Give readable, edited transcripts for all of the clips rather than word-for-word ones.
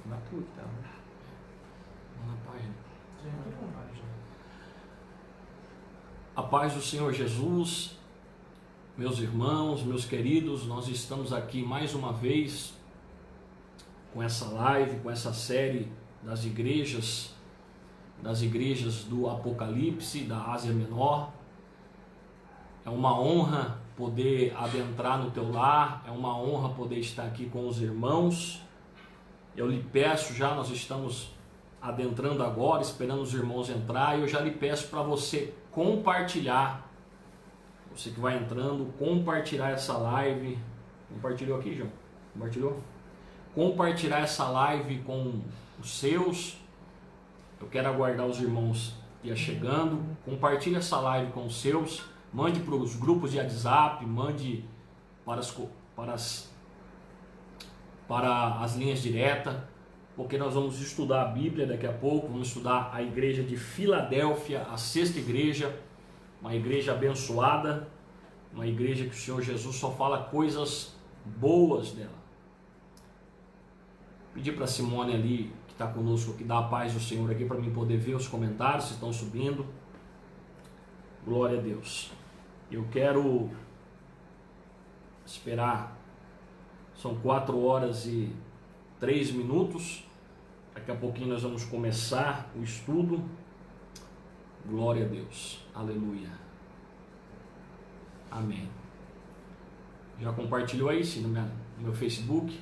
Na tua que tá, né? Na página. A paz do Senhor Jesus, meus irmãos, meus queridos, nós estamos aqui mais uma vez com essa live, com essa série das igrejas do Apocalipse, da Ásia Menor. É uma honra poder adentrar no teu lar, é uma honra poder estar aqui com os irmãos. Eu lhe peço já, nós estamos adentrando agora, esperando os irmãos entrar, e eu já lhe peço para você compartilhar, você que vai entrando, compartilhar essa live. Compartilhou aqui, João? Compartilhou? Compartilhar essa live com os seus. Eu quero aguardar os irmãos que ia chegando. Compartilhe essa live com os seus, mande para os grupos de WhatsApp, mande para as linhas diretas, porque nós vamos estudar a Bíblia daqui a pouco, vamos estudar a igreja de Filadélfia, a sexta igreja, uma igreja abençoada, uma igreja que o Senhor Jesus só fala coisas boas dela. Pedir para a Simone ali, que está conosco, que dá a paz do Senhor aqui, para mim poder ver os comentários, se estão subindo. Glória a Deus. Eu quero esperar. São 4h03. Daqui a pouquinho nós vamos começar o estudo. Glória a Deus. Aleluia. Amém. Já compartilhou aí, sim, no meu Facebook?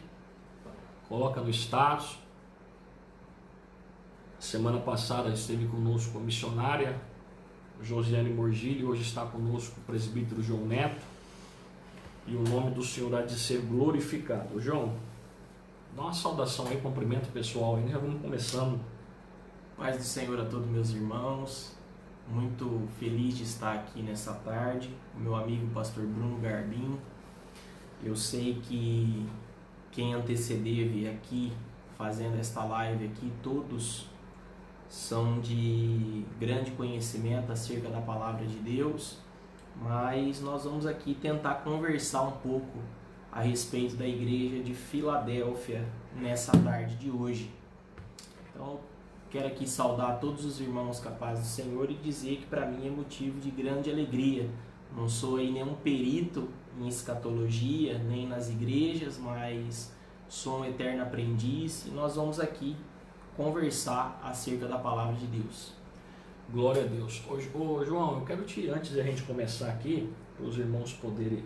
Coloca no status. Semana passada esteve conosco a missionária Josiane Morgilli. Hoje está conosco o presbítero João Neto. E o nome do Senhor há de ser glorificado. João, dá uma saudação aí, cumprimento pessoal aí, já vamos começando. Paz do Senhor a todos meus irmãos, muito feliz de estar aqui nessa tarde, o meu amigo pastor Bruno Garbim. Eu sei que quem antecedeu aqui, fazendo esta live aqui, todos são de grande conhecimento acerca da palavra de Deus, mas nós vamos aqui tentar conversar um pouco a respeito da igreja de Filadélfia nessa tarde de hoje. Então, quero aqui saudar todos os irmãos com a paz do Senhor e dizer que para mim é motivo de grande alegria. Não sou aí nenhum perito em escatologia, nem nas igrejas, mas sou um eterno aprendiz e nós vamos aqui conversar acerca da palavra de Deus. Glória a Deus. Ô João, eu quero antes de a gente começar aqui, para os irmãos poderem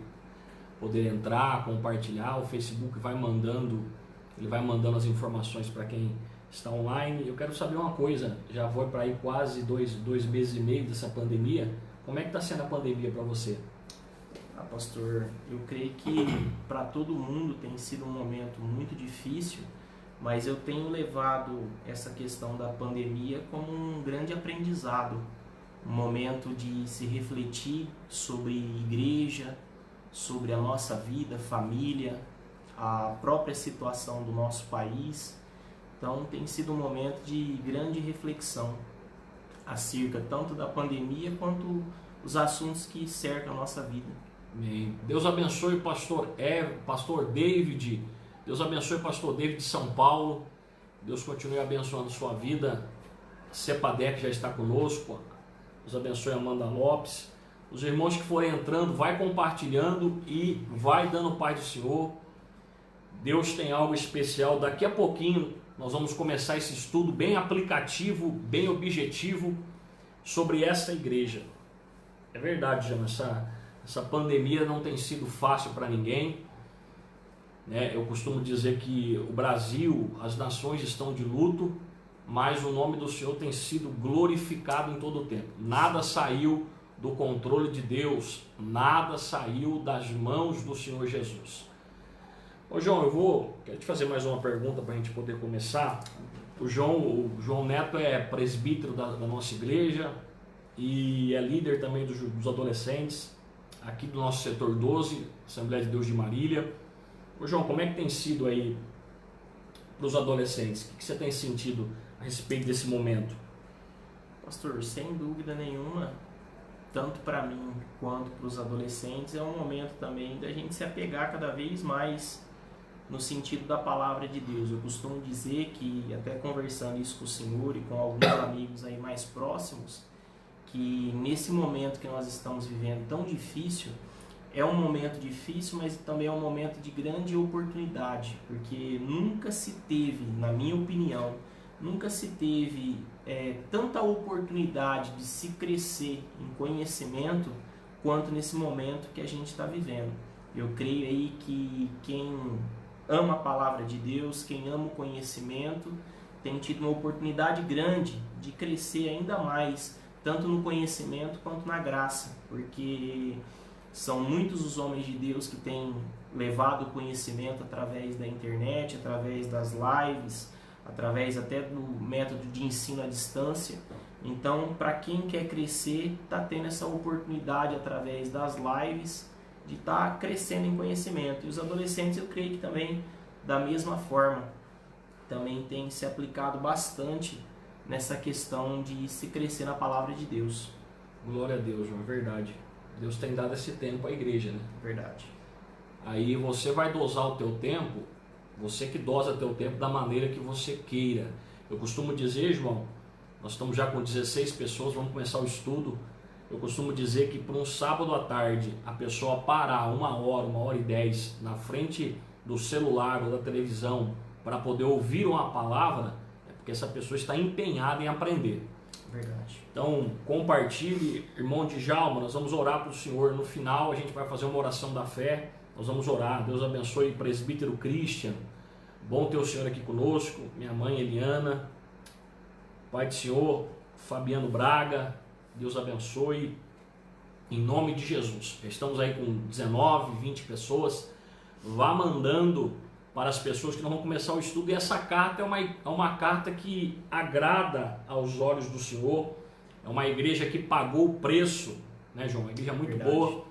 entrar, compartilhar, o Facebook vai mandando as informações para quem está online. Eu quero saber uma coisa, já vou para aí quase dois meses e meio dessa pandemia, como é que está sendo a pandemia para você? Pastor, eu creio que para todo mundo tem sido um momento muito difícil, mas eu tenho levado essa questão da pandemia como um grande aprendizado, um momento de se refletir sobre igreja, sobre a nossa vida, família, a própria situação do nosso país. Então tem sido um momento de grande reflexão acerca tanto da pandemia quanto os assuntos que cercam a nossa vida. Amém. Deus abençoe o pastor David. Deus abençoe o pastor David de São Paulo. Deus continue abençoando sua vida. Cepadec já está conosco. Deus abençoe a Amanda Lopes. Os irmãos que forem entrando, vai compartilhando e vai dando paz do Senhor. Deus tem algo especial. Daqui a pouquinho nós vamos começar esse estudo bem aplicativo, bem objetivo sobre essa igreja. É verdade, Jana, essa pandemia não tem sido fácil para ninguém. Eu costumo dizer que o Brasil, as nações estão de luto, mas o nome do Senhor tem sido glorificado em todo o tempo. Nada saiu do controle de Deus, nada saiu das mãos do Senhor Jesus. Ô João, quero te fazer mais uma pergunta para a gente poder começar. O João Neto é presbítero da nossa igreja e é líder também dos adolescentes, aqui do nosso setor 12, Assembleia de Deus de Marília. Ô João, como é que tem sido aí para os adolescentes? O que você tem sentido a respeito desse momento? Pastor, sem dúvida nenhuma, tanto para mim quanto para os adolescentes, é um momento também da gente se apegar cada vez mais no sentido da palavra de Deus. Eu costumo dizer que, até conversando isso com o Senhor e com alguns amigos aí mais próximos, que nesse momento que nós estamos vivendo tão difícil, é um momento difícil, mas também é um momento de grande oportunidade, porque nunca se teve, na minha opinião, nunca se teve tanta oportunidade de se crescer em conhecimento quanto nesse momento que a gente está vivendo. Eu creio aí que quem ama a palavra de Deus, quem ama o conhecimento, tem tido uma oportunidade grande de crescer ainda mais, tanto no conhecimento quanto na graça, porque são muitos os homens de Deus que têm levado o conhecimento através da internet, através das lives, através até do método de ensino à distância. Então, para quem quer crescer, está tendo essa oportunidade através das lives de estar crescendo em conhecimento. E os adolescentes, eu creio que também, da mesma forma, também tem se aplicado bastante nessa questão de se crescer na palavra de Deus. Glória a Deus, João, é verdade. Deus tem dado esse tempo à igreja, né? Verdade. Aí você vai dosar o teu tempo, você que dosa teu tempo da maneira que você queira. Eu costumo dizer, João, nós estamos já com 16 pessoas, vamos começar o estudo. Eu costumo dizer que para um sábado à tarde, a pessoa parar 1h e 10 na frente do celular ou da televisão para poder ouvir uma palavra, é porque essa pessoa está empenhada em aprender. Verdade. Então, compartilhe, irmão Djalma, nós vamos orar para o Senhor. No final, a gente vai fazer uma oração da fé. Nós vamos orar. Deus abençoe presbítero Christian. Bom ter o Senhor aqui conosco. Minha mãe Eliana. Pai do Senhor, Fabiano Braga. Deus abençoe. Em nome de Jesus. Estamos aí com 19, 20 pessoas. Vá mandando para as pessoas que nós vamos começar o estudo. E essa carta é uma carta que agrada aos olhos do Senhor. É uma igreja que pagou o preço, né, João? Uma igreja muito Verdade. boa.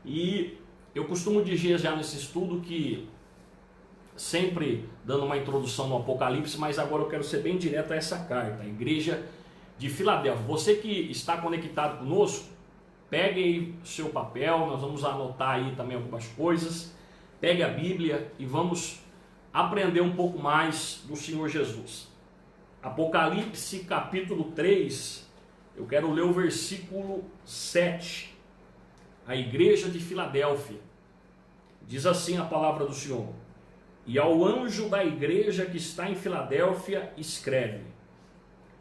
E eu costumo dizer já nesse estudo que, sempre dando uma introdução no Apocalipse, mas agora eu quero ser bem direto a essa carta. A igreja de Filadélfia. Você que está conectado conosco, pegue aí o seu papel, nós vamos anotar aí também algumas coisas. Pegue a Bíblia e vamos aprender um pouco mais do Senhor Jesus. Apocalipse capítulo 3, eu quero ler o versículo 7. A igreja de Filadélfia. Diz assim a palavra do Senhor: e ao anjo da igreja que está em Filadélfia escreve: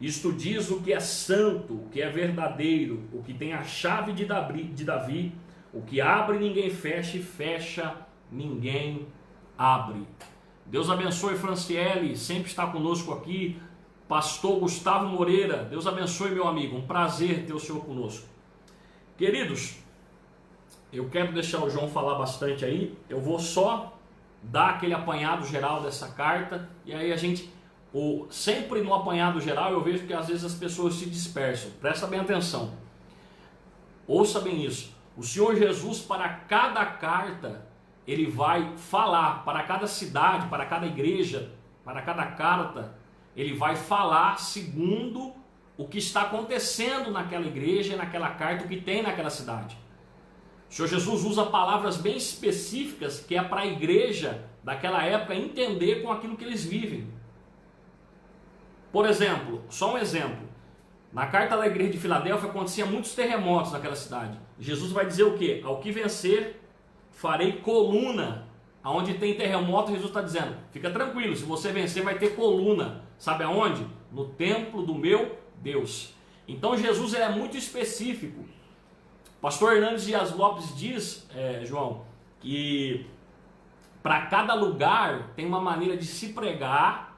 isto diz o que é santo, o que é verdadeiro, o que tem a chave de Davi, o que abre ninguém fecha e fecha ninguém abre. Deus abençoe Franciele, sempre está conosco aqui. Pastor Gustavo Moreira, Deus abençoe meu amigo, um prazer ter o Senhor conosco. Queridos, eu quero deixar o João falar bastante aí. Eu vou só dar aquele apanhado geral dessa carta, e aí a gente, sempre no apanhado geral, eu vejo que às vezes as pessoas se dispersam. Presta bem atenção, ouça bem isso. O Senhor Jesus, para cada carta, Ele vai falar, para cada cidade, para cada igreja, para cada carta, Ele vai falar segundo o que está acontecendo naquela igreja, naquela carta, o que tem naquela cidade. O Senhor Jesus usa palavras bem específicas que é para a igreja daquela época entender com aquilo que eles vivem. Por exemplo, só um exemplo. Na carta da igreja de Filadélfia acontecia muitos terremotos naquela cidade. Jesus vai dizer o quê? Ao que vencer, farei coluna. Aonde tem terremoto, Jesus está dizendo, fica tranquilo, se você vencer vai ter coluna. Sabe aonde? No templo do meu Deus. Então Jesus é muito específico. Pastor Hernandes Dias Lopes diz, João, que para cada lugar tem uma maneira de se pregar.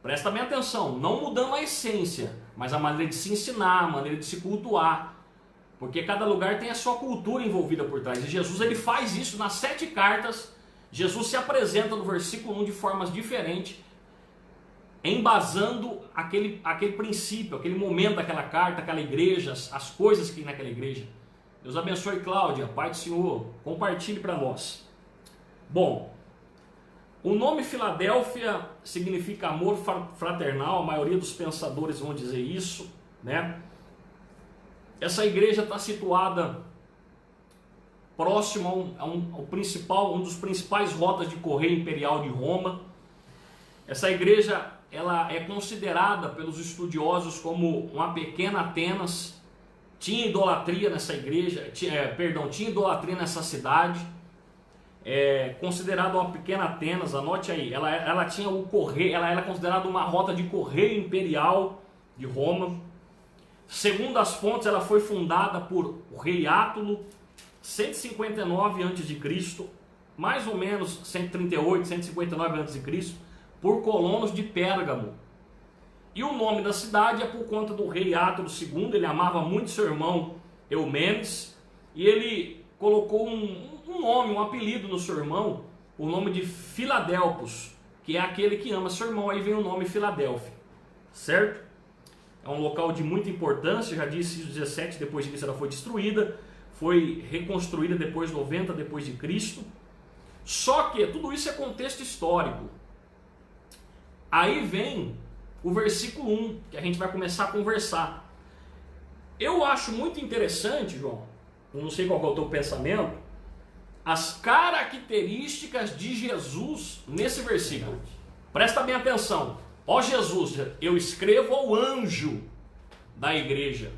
Presta bem atenção, não mudando a essência, mas a maneira de se ensinar, a maneira de se cultuar. Porque cada lugar tem a sua cultura envolvida por trás. E Jesus ele faz isso nas 7 cartas. Jesus se apresenta no versículo 1 de formas diferentes, embasando aquele princípio, aquele momento daquela carta, aquela igreja, as coisas que tem naquela igreja. Deus abençoe, Cláudia, Pai do Senhor, compartilhe para nós. Bom, o nome Filadélfia significa amor fraternal, a maioria dos pensadores vão dizer isso, né? Essa igreja está situada próximo um dos principais rotas de correio imperial de Roma. Essa igreja, ela é considerada pelos estudiosos como uma pequena Atenas. Tinha idolatria nessa igreja, tinha idolatria nessa cidade. Considerada uma pequena Atenas, anote aí, ela tinha o correio, ela era considerada uma rota de correio imperial de Roma. Segundo as fontes, ela foi fundada por o rei Átulo, 159 a.C., mais ou menos 138, 159 a.C., por colonos de Pérgamo. E o nome da cidade é por conta do rei Átulo II. Ele amava muito seu irmão Eumenes, e ele colocou um nome, um apelido no seu irmão, o nome de Filadelpos, que é aquele que ama seu irmão. Aí vem o nome Filadélfia, certo? É um local de muita importância, já disse, 17 depois de Cristo ela foi destruída, foi reconstruída depois 90 depois de Cristo. Só que tudo isso é contexto histórico. Aí vem o versículo 1, que a gente vai começar a conversar. Eu acho muito interessante, João, eu não sei qual que é o teu pensamento, as características de Jesus nesse versículo. Presta bem atenção. Ó Jesus, eu escrevo ao anjo da igreja.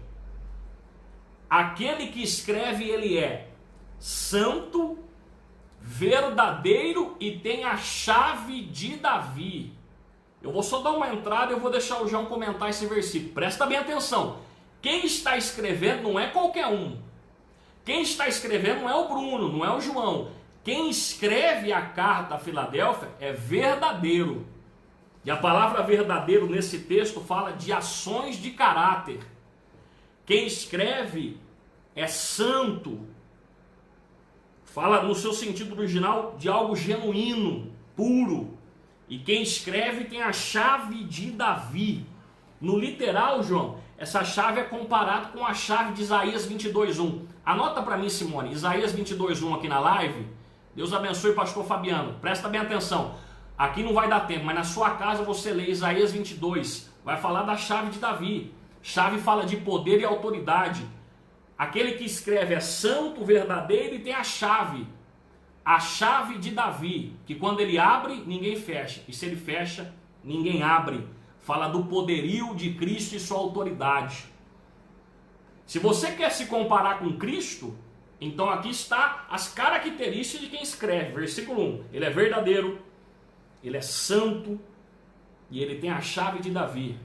Aquele que escreve, ele é santo, verdadeiro e tem a chave de Davi. Eu vou só dar uma entrada e eu vou deixar o João comentar esse versículo. Presta bem atenção. Quem está escrevendo não é qualquer um. Quem está escrevendo não é o Bruno, não é o João. Quem escreve a carta a Filadélfia é verdadeiro. E a palavra verdadeiro nesse texto fala de ações de caráter. Quem escreve é santo. Fala no seu sentido original de algo genuíno, puro. E quem escreve tem a chave de Davi. No literal, João, essa chave é comparada com a chave de Isaías 22:1. Anota para mim, Simone, Isaías 22:1 aqui na live. Deus abençoe, pastor Fabiano. Presta bem atenção. Aqui não vai dar tempo, mas na sua casa você lê Isaías 22. Vai falar da chave de Davi. Chave fala de poder e autoridade. Aquele que escreve é santo, verdadeiro e tem a chave. A chave de Davi, que quando ele abre, ninguém fecha. E se ele fecha, ninguém abre. Fala do poderio de Cristo e sua autoridade. Se você quer se comparar com Cristo, então aqui está as características de quem escreve. Versículo 1. Ele é verdadeiro, ele é santo e ele tem a chave de Davi.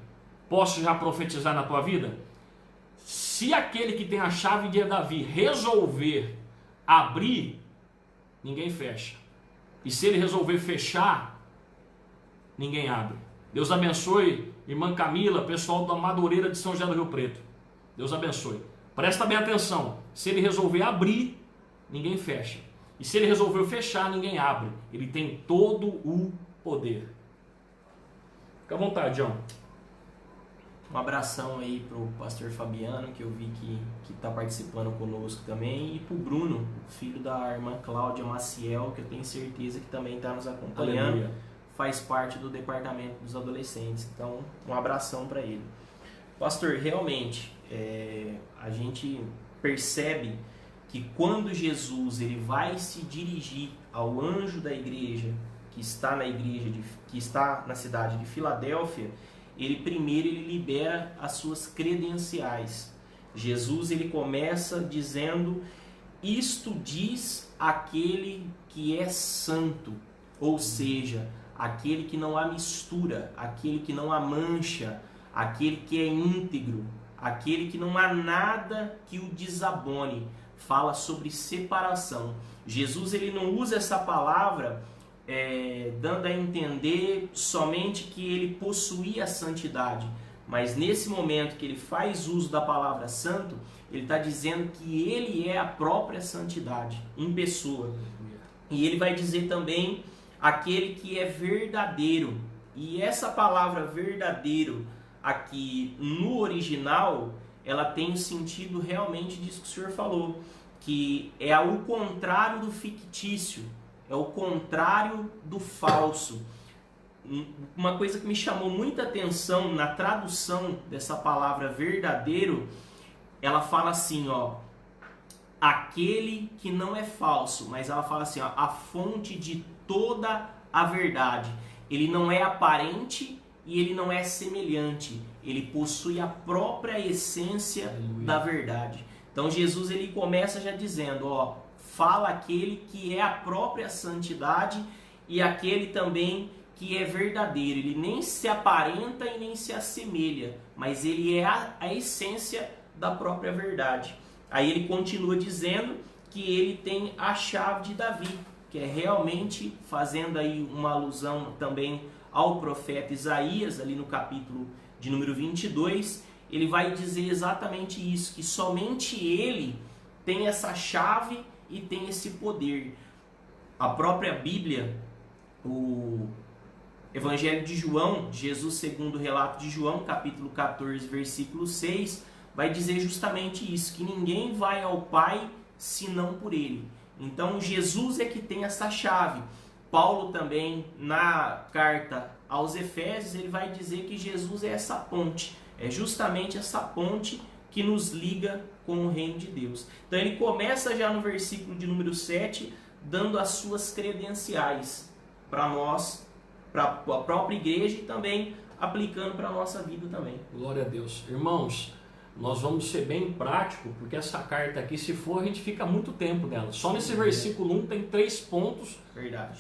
Posso já profetizar na tua vida? Se aquele que tem a chave de Davi resolver abrir, ninguém fecha. E se ele resolver fechar, ninguém abre. Deus abençoe, irmã Camila, pessoal da Madureira de São José do Rio Preto. Deus abençoe. Presta bem atenção. Se ele resolver abrir, ninguém fecha. E se ele resolver fechar, ninguém abre. Ele tem todo o poder. Fica à vontade, João. Um abração aí pro pastor Fabiano, que eu vi que está participando conosco também, e pro Bruno, filho da irmã Cláudia Maciel, que eu tenho certeza que também está nos acompanhando. Aleluia. Faz parte do departamento dos adolescentes. Então, um abração para ele. Pastor, realmente, a gente percebe que quando Jesus ele vai se dirigir ao anjo da igreja, que está na cidade de Filadélfia, ele libera as suas credenciais. Jesus ele começa dizendo: isto diz aquele que é santo, ou seja, aquele que não há mistura, aquele que não há mancha, aquele que é íntegro, aquele que não há nada que o desabone. Fala sobre separação. Jesus ele não usa essa palavra dando a entender somente que ele possuía a santidade, mas nesse momento que ele faz uso da palavra santo, ele está dizendo que ele é a própria santidade em pessoa. E ele vai dizer também aquele que é verdadeiro. E essa palavra verdadeiro aqui no original, ela tem o sentido realmente disso que o senhor falou, que é o contrário do fictício, é o contrário do falso. Uma coisa que me chamou muita atenção na tradução dessa palavra verdadeiro, ela fala assim, ó, aquele que não é falso, mas ela fala assim, ó, a fonte de toda a verdade. Ele não é aparente e ele não é semelhante, ele possui a própria essência da verdade. Então Jesus ele começa já dizendo, ó, fala aquele que é a própria santidade e aquele também que é verdadeiro. Ele nem se aparenta e nem se assemelha, mas ele é a essência da própria verdade. Aí ele continua dizendo que ele tem a chave de Davi, que é realmente fazendo aí uma alusão também ao profeta Isaías, ali no capítulo de número 22, ele vai dizer exatamente isso, que somente ele tem essa chave e tem esse poder. A própria Bíblia, o Evangelho de João, Jesus segundo o relato de João, capítulo 14, versículo 6, vai dizer justamente isso, que ninguém vai ao Pai senão por ele. Então Jesus é que tem essa chave. Paulo também, na carta aos Efésios, ele vai dizer que Jesus é essa ponte. É justamente essa ponte que nos liga com o reino de Deus. Então ele começa já no versículo de número 7, dando as suas credenciais para nós, para a própria igreja e também aplicando para a nossa vida também. Glória a Deus. Irmãos, nós vamos ser bem práticos, porque essa carta aqui, se for, a gente fica muito tempo nela. Só nesse versículo 1 tem 3 pontos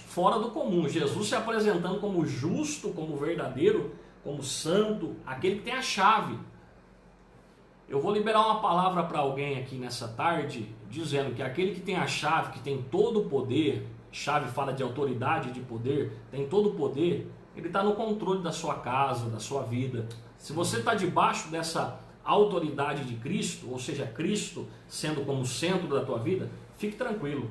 fora do comum. Jesus se apresentando como justo, como verdadeiro, como santo, aquele que tem a chave. Eu vou liberar uma palavra para alguém aqui nessa tarde, dizendo que aquele que tem a chave, que tem todo o poder, chave fala de autoridade, de poder, tem todo o poder, ele está no controle da sua casa, da sua vida. Se você está debaixo dessa autoridade de Cristo, ou seja, Cristo sendo como centro da tua vida, fique tranquilo.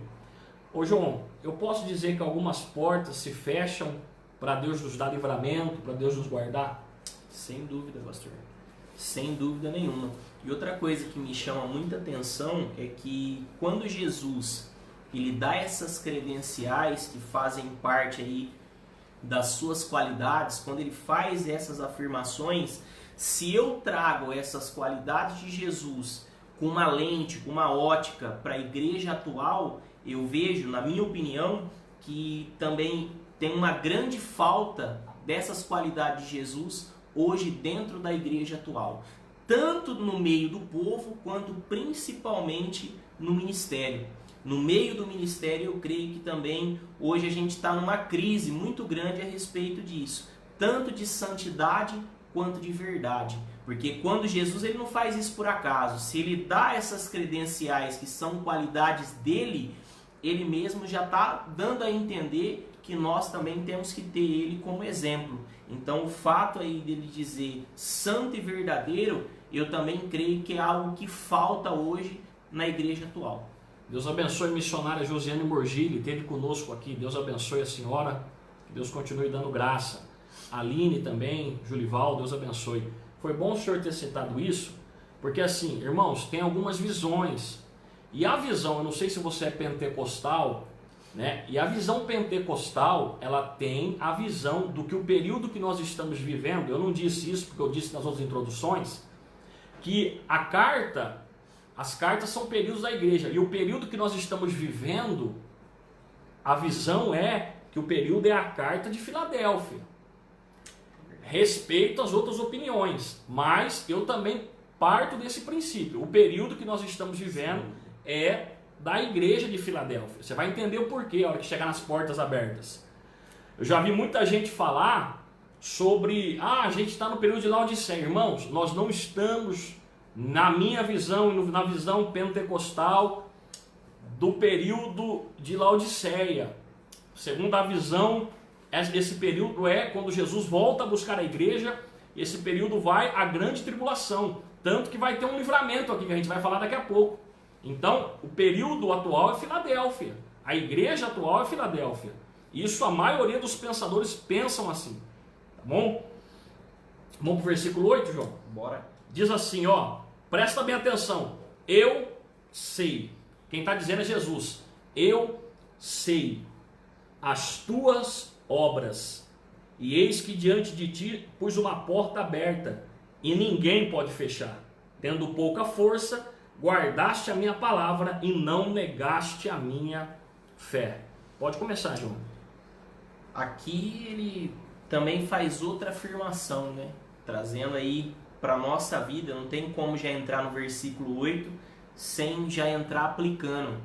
Ô João, eu posso dizer que algumas portas se fecham para Deus nos dar livramento, para Deus nos guardar? Sem dúvida, pastor. Sem dúvida nenhuma. E outra coisa que me chama muita atenção é que quando Jesus ele dá essas credenciais que fazem parte aí das suas qualidades, quando ele faz essas afirmações, se eu trago essas qualidades de Jesus com uma lente, com uma ótica para a igreja atual, eu vejo, na minha opinião, que também tem uma grande falta dessas qualidades de Jesus hoje dentro da igreja atual. Tanto no meio do povo, quanto principalmente no ministério. No meio do ministério, eu creio que também hoje a gente está numa crise muito grande a respeito disso. Tanto de santidade quanto de verdade. Porque quando Jesus ele não faz isso por acaso, se ele dá essas credenciais que são qualidades dele, ele mesmo já está dando a entender que nós também temos que ter ele como exemplo. Então o fato aí dele dizer santo e verdadeiro, eu também creio que é algo que falta hoje na igreja atual. Deus abençoe a missionária Josiane Morgilli, esteve conosco aqui. Deus abençoe a senhora, que Deus continue dando graça. Aline também, Julival, Deus abençoe. Foi bom o senhor ter citado isso, porque assim, irmãos, tem algumas visões. E a visão, eu não sei se você é pentecostal, né? E a visão pentecostal, ela tem a visão do que o período que nós estamos vivendo, eu não disse isso porque eu disse nas outras introduções, que as cartas são períodos da igreja, e o período que nós estamos vivendo, a visão é que o período é a carta de Filadélfia. Respeito às outras opiniões, mas eu também parto desse princípio. O período que nós estamos vivendo é da igreja de Filadélfia. Você vai entender o porquê a hora que chegar nas portas abertas. Eu já vi muita gente falar sobre, a gente está no período de Laodiceia. Irmãos, nós não estamos, na minha visão e na visão pentecostal, do período de Laodiceia. Segundo a visão, esse período é quando Jesus volta a buscar a igreja, e esse período vai à grande tribulação, tanto que vai ter um livramento aqui, que a gente vai falar daqui a pouco. Então, o período atual é Filadélfia, A igreja atual é Filadélfia. Isso a maioria dos pensadores pensam assim. Tá bom? Vamos para o versículo 8, João? Bora. Diz assim, ó, presta bem atenção. Eu sei. Quem está dizendo é Jesus. Eu sei as tuas obras. E eis que diante de ti pus uma porta aberta, e ninguém pode fechar. Tendo pouca força, guardaste a minha palavra e não negaste a minha fé. Pode começar, João. Aqui ele também faz outra afirmação, né? Trazendo aí para a nossa vida, não tem como já entrar no versículo 8 sem já entrar aplicando.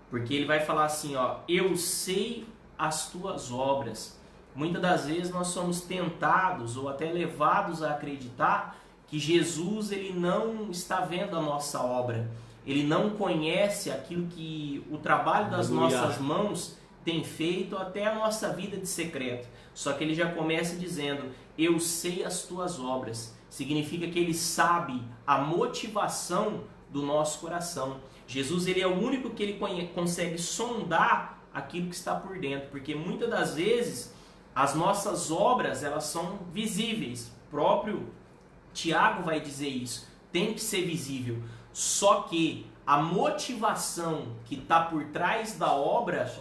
Porque ele vai falar assim, ó, eu sei as tuas obras. Muitas das vezes nós somos tentados ou até levados a acreditar que Jesus ele não está vendo a nossa obra. Ele não conhece aquilo que o trabalho das nossas mãos tem feito até a nossa vida de secreto. Só que ele já começa dizendo, eu sei as tuas obras. Significa que ele sabe a motivação do nosso coração. Jesus ele é o único que ele consegue sondar aquilo que está por dentro. Porque muitas das vezes as nossas obras elas são visíveis. O próprio Tiago vai dizer isso. Tem que ser visível. Só que a motivação que está por trás da obra,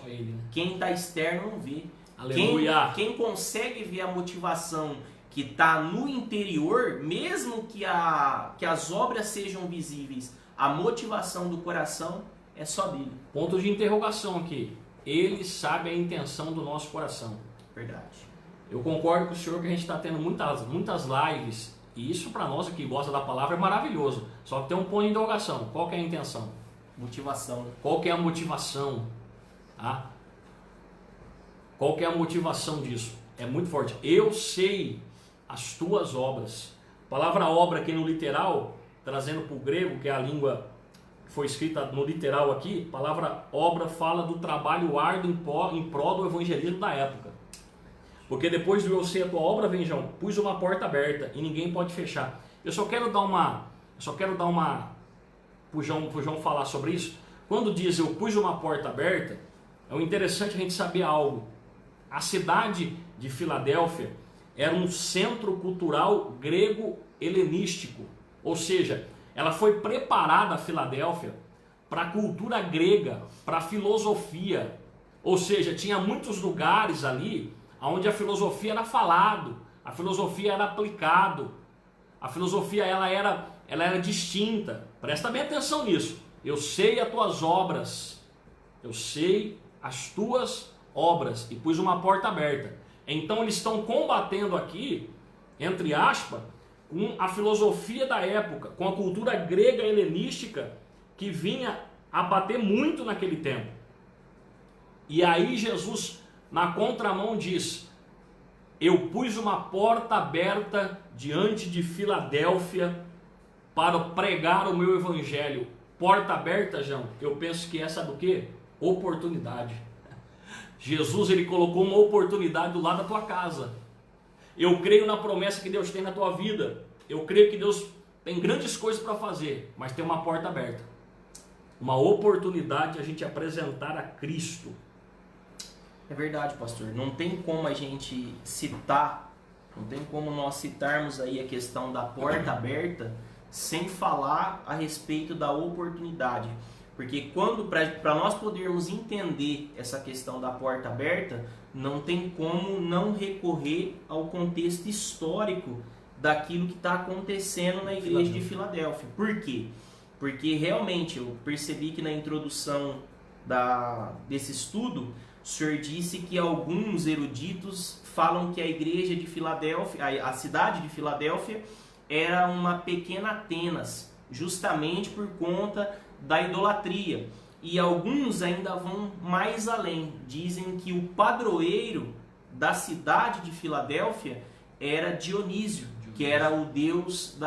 quem está externo não vê. Aleluia. Quem consegue ver a motivação que está no interior, mesmo que as obras sejam visíveis, a motivação do coração é só dele. Ponto de interrogação aqui. Ele sabe a intenção do nosso coração. Verdade. Eu concordo com o senhor que a gente está tendo muitas lives. E isso para nós que gosta da palavra é maravilhoso. Só que tem um ponto de interrogação. Qual que é a intenção? Motivação. Qual que é a motivação? Ah? Qual que é a motivação disso? É muito forte. Eu sei as tuas obras. A palavra obra aqui no literal, trazendo para o grego, que é a língua que foi escrita no literal aqui, a palavra obra fala do trabalho árduo em prol do evangelismo da época. Porque depois do eu sei a tua obra, vem João, pus uma porta aberta e ninguém pode fechar. Eu só quero dar uma pro João falar sobre isso. Quando diz eu pus uma porta aberta, é interessante a gente saber algo. A cidade de Filadélfia era um centro cultural grego-helenístico. Ou seja, ela foi preparada, a Filadélfia, para a cultura grega, para a filosofia. Ou seja, tinha muitos lugares ali onde a filosofia era falado, a filosofia era aplicado, a filosofia ela era distinta. Presta bem atenção nisso. Eu sei as tuas obras, eu sei as tuas obras, e pus uma porta aberta. Então eles estão combatendo aqui, entre aspas, com a filosofia da época, com a cultura grega helenística que vinha a bater muito naquele tempo. E aí Jesus, na contramão, diz, eu pus uma porta aberta diante de Filadélfia para pregar o meu evangelho. Porta aberta, João, eu penso que essa é do quê? Oportunidade. Jesus ele colocou uma oportunidade do lado da tua casa. Eu creio na promessa que Deus tem na tua vida. Eu creio que Deus tem grandes coisas para fazer, mas tem uma porta aberta. Uma oportunidade de a gente apresentar a Cristo. É verdade, pastor. Não tem como a gente citar, não tem como nós citarmos aí a questão da porta aberta sem falar a respeito da oportunidade. Porque para nós podermos entender essa questão da porta aberta, não tem como não recorrer ao contexto histórico daquilo que está acontecendo na igreja de Filadélfia. Por quê? Porque realmente eu percebi que na introdução desse estudo, o senhor disse que alguns eruditos falam que a igreja de Filadélfia, a cidade de Filadélfia, era uma pequena Atenas, justamente por conta da idolatria. E alguns ainda vão mais além, dizem que o padroeiro da cidade de Filadélfia era Dionísio, que era o deus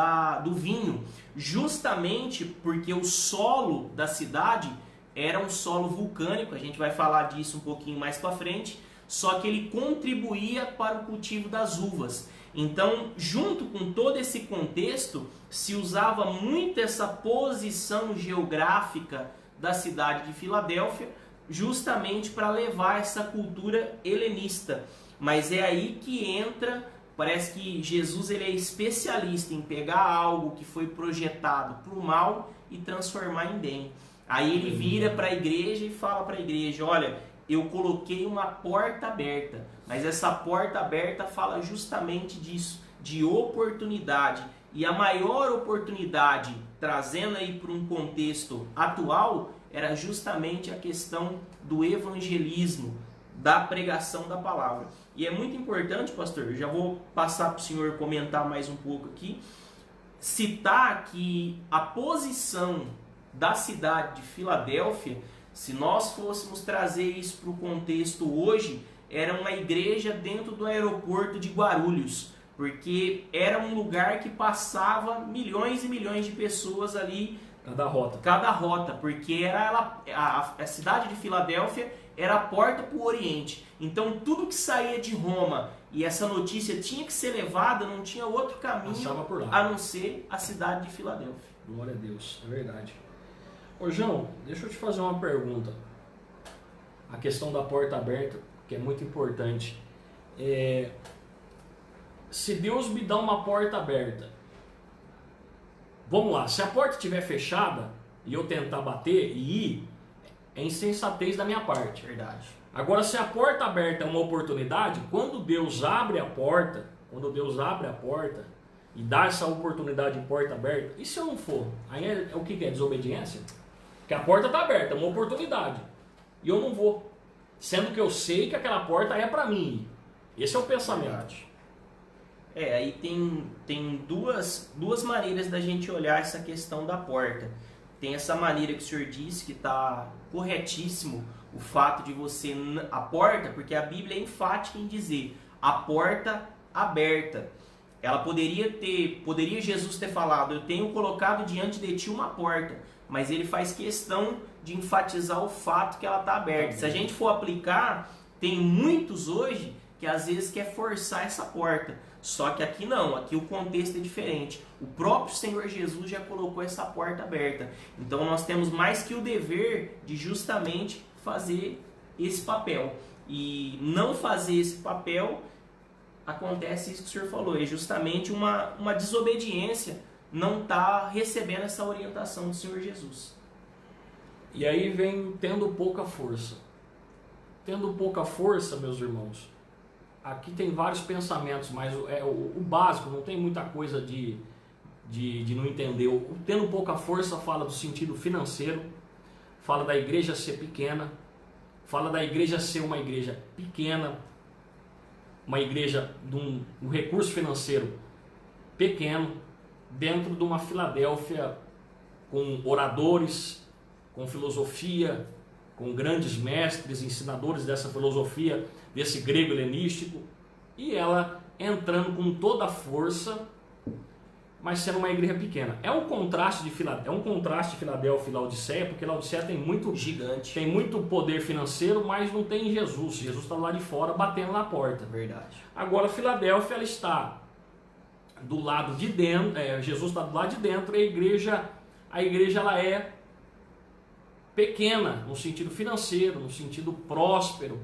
do vinho, justamente porque o solo da cidade era um solo vulcânico, a gente vai falar disso um pouquinho mais para frente, só que ele contribuía para o cultivo das uvas. Então, junto com todo esse contexto, se usava muito essa posição geográfica da cidade de Filadélfia justamente para levar essa cultura helenista. Mas é aí que entra, parece que Jesus ele é especialista em pegar algo que foi projetado para o mal e transformar em bem. Aí ele vira para a igreja e fala para a igreja, olha, eu coloquei uma porta aberta, mas essa porta aberta fala justamente disso, de oportunidade. E a maior oportunidade, trazendo aí para um contexto atual, era justamente a questão do evangelismo, da pregação da palavra. E é muito importante, pastor, eu já vou passar para o senhor comentar mais um pouco aqui, citar que a posição da cidade de Filadélfia, se nós fôssemos trazer isso para o contexto hoje, era uma igreja dentro do aeroporto de Guarulhos, porque era um lugar que passava milhões e milhões de pessoas ali. Cada rota, porque era a cidade de Filadélfia era a porta para o Oriente. Então tudo que saía de Roma e essa notícia tinha que ser levada, não tinha outro caminho a não ser a cidade de Filadélfia. Glória a Deus, é verdade. Ô João, deixa eu te fazer uma pergunta. A questão da porta aberta, que é muito importante. Se Deus me dá uma porta aberta, vamos lá, se a porta estiver fechada e eu tentar bater e ir, é insensatez da minha parte. Verdade. Agora, se a porta aberta é uma oportunidade, quando Deus abre a porta e dá essa oportunidade de porta aberta, e se eu não for? Aí é o que é? Desobediência? Porque a porta está aberta, é uma oportunidade, e eu não vou, sendo que eu sei que aquela porta é para mim. Esse é o pensamento. Verdade. Aí tem duas maneiras da gente olhar essa questão da porta. Tem essa maneira que o senhor disse que está corretíssimo, o fato de você, a porta, porque a Bíblia é enfática em dizer, a porta aberta. Ela poderia Jesus ter falado, eu tenho colocado diante de ti uma porta, mas ele faz questão de enfatizar o fato que ela está aberta. Se a gente for aplicar, tem muitos hoje que às vezes quer forçar essa porta. Só que aqui não, aqui o contexto é diferente. O próprio Senhor Jesus já colocou essa porta aberta. Então nós temos mais que o dever de justamente fazer esse papel. E não fazer esse papel, acontece isso que o senhor falou, é justamente uma desobediência, não estar recebendo essa orientação do Senhor Jesus. E aí vem tendo pouca força. Tendo pouca força, meus irmãos, aqui tem vários pensamentos, mas o básico, não tem muita coisa de não entender. O tendo pouca força fala do sentido financeiro, fala da igreja ser pequena, fala da igreja ser uma igreja pequena, uma igreja de um recurso financeiro pequeno, dentro de uma Filadélfia com oradores, com filosofia, com grandes mestres, ensinadores dessa filosofia, desse grego helenístico, e ela entrando com toda a força, mas sendo uma igreja pequena. É um contraste de Filadélfia e Laodiceia, porque Laodiceia tem muito gigante, tem muito poder financeiro, mas não tem Jesus. Jesus está lá de fora batendo na porta. Verdade. Agora Filadélfia, ela está do lado de dentro, Jesus está do lado de dentro, e a igreja ela é pequena no sentido financeiro, no sentido próspero.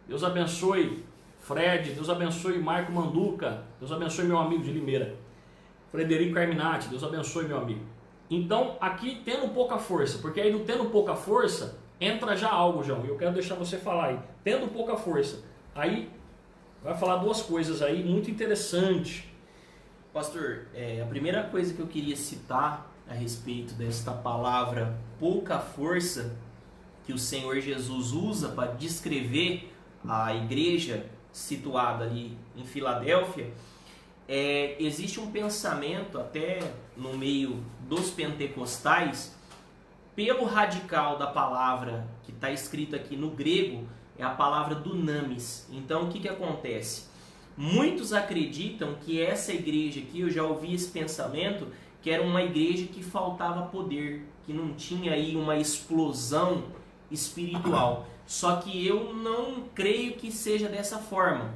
Deus abençoe Fred, Deus abençoe Marco Manduca, Deus abençoe meu amigo de Limeira, Frederico Carminati, Deus abençoe meu amigo. Então aqui tendo pouca força, porque aí no tendo pouca força entra já algo, João, e eu quero deixar você falar aí. Tendo pouca força, aí vai falar duas coisas aí muito interessantes. Pastor, a primeira coisa que eu queria citar a respeito desta palavra pouca força que o Senhor Jesus usa para descrever a igreja situada ali em Filadélfia, existe um pensamento até no meio dos pentecostais, pelo radical da palavra que está escrita aqui no grego, é a palavra dunamis. Então o que acontece? Muitos acreditam que essa igreja aqui, eu já ouvi esse pensamento, que era uma igreja que faltava poder, que não tinha aí uma explosão espiritual. Só que eu não creio que seja dessa forma.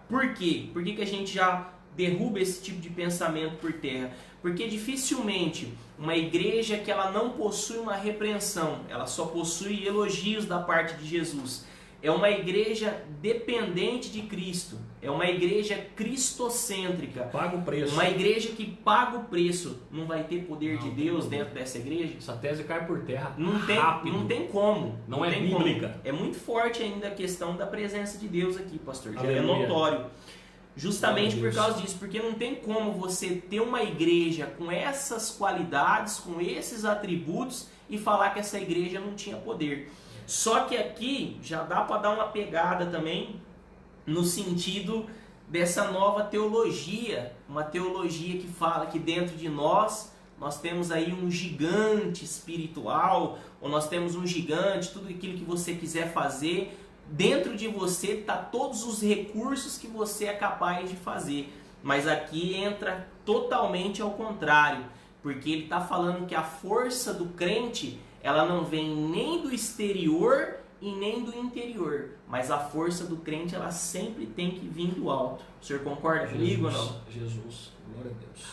Por quê? Por que a gente já derruba esse tipo de pensamento por terra. Porque dificilmente uma igreja que ela não possui uma repreensão, ela só possui elogios da parte de Jesus, é uma igreja dependente de Cristo, é uma igreja cristocêntrica. Paga o preço. Uma igreja que paga o preço. Não vai ter poder de Deus dentro dessa igreja? Essa tese cai por terra rápido. Não tem como. Não é bíblica. Como. É muito forte ainda a questão da presença de Deus aqui, pastor. Já Aleluia. é notório. Justamente por causa disso. Porque não tem como você ter uma igreja com essas qualidades, com esses atributos e falar que essa igreja não tinha poder. Só que aqui já dá para dar uma pegada também no sentido dessa nova teologia, uma teologia que fala que dentro de nós temos aí um gigante espiritual, ou nós temos um gigante, tudo aquilo que você quiser fazer, dentro de você está todos os recursos que você é capaz de fazer. Mas aqui entra totalmente ao contrário, porque ele está falando que a força do crente, ela não vem nem do exterior e nem do interior, mas a força do crente, ela sempre tem que vir do alto. O senhor concorda comigo ou não? Jesus, glória a Deus.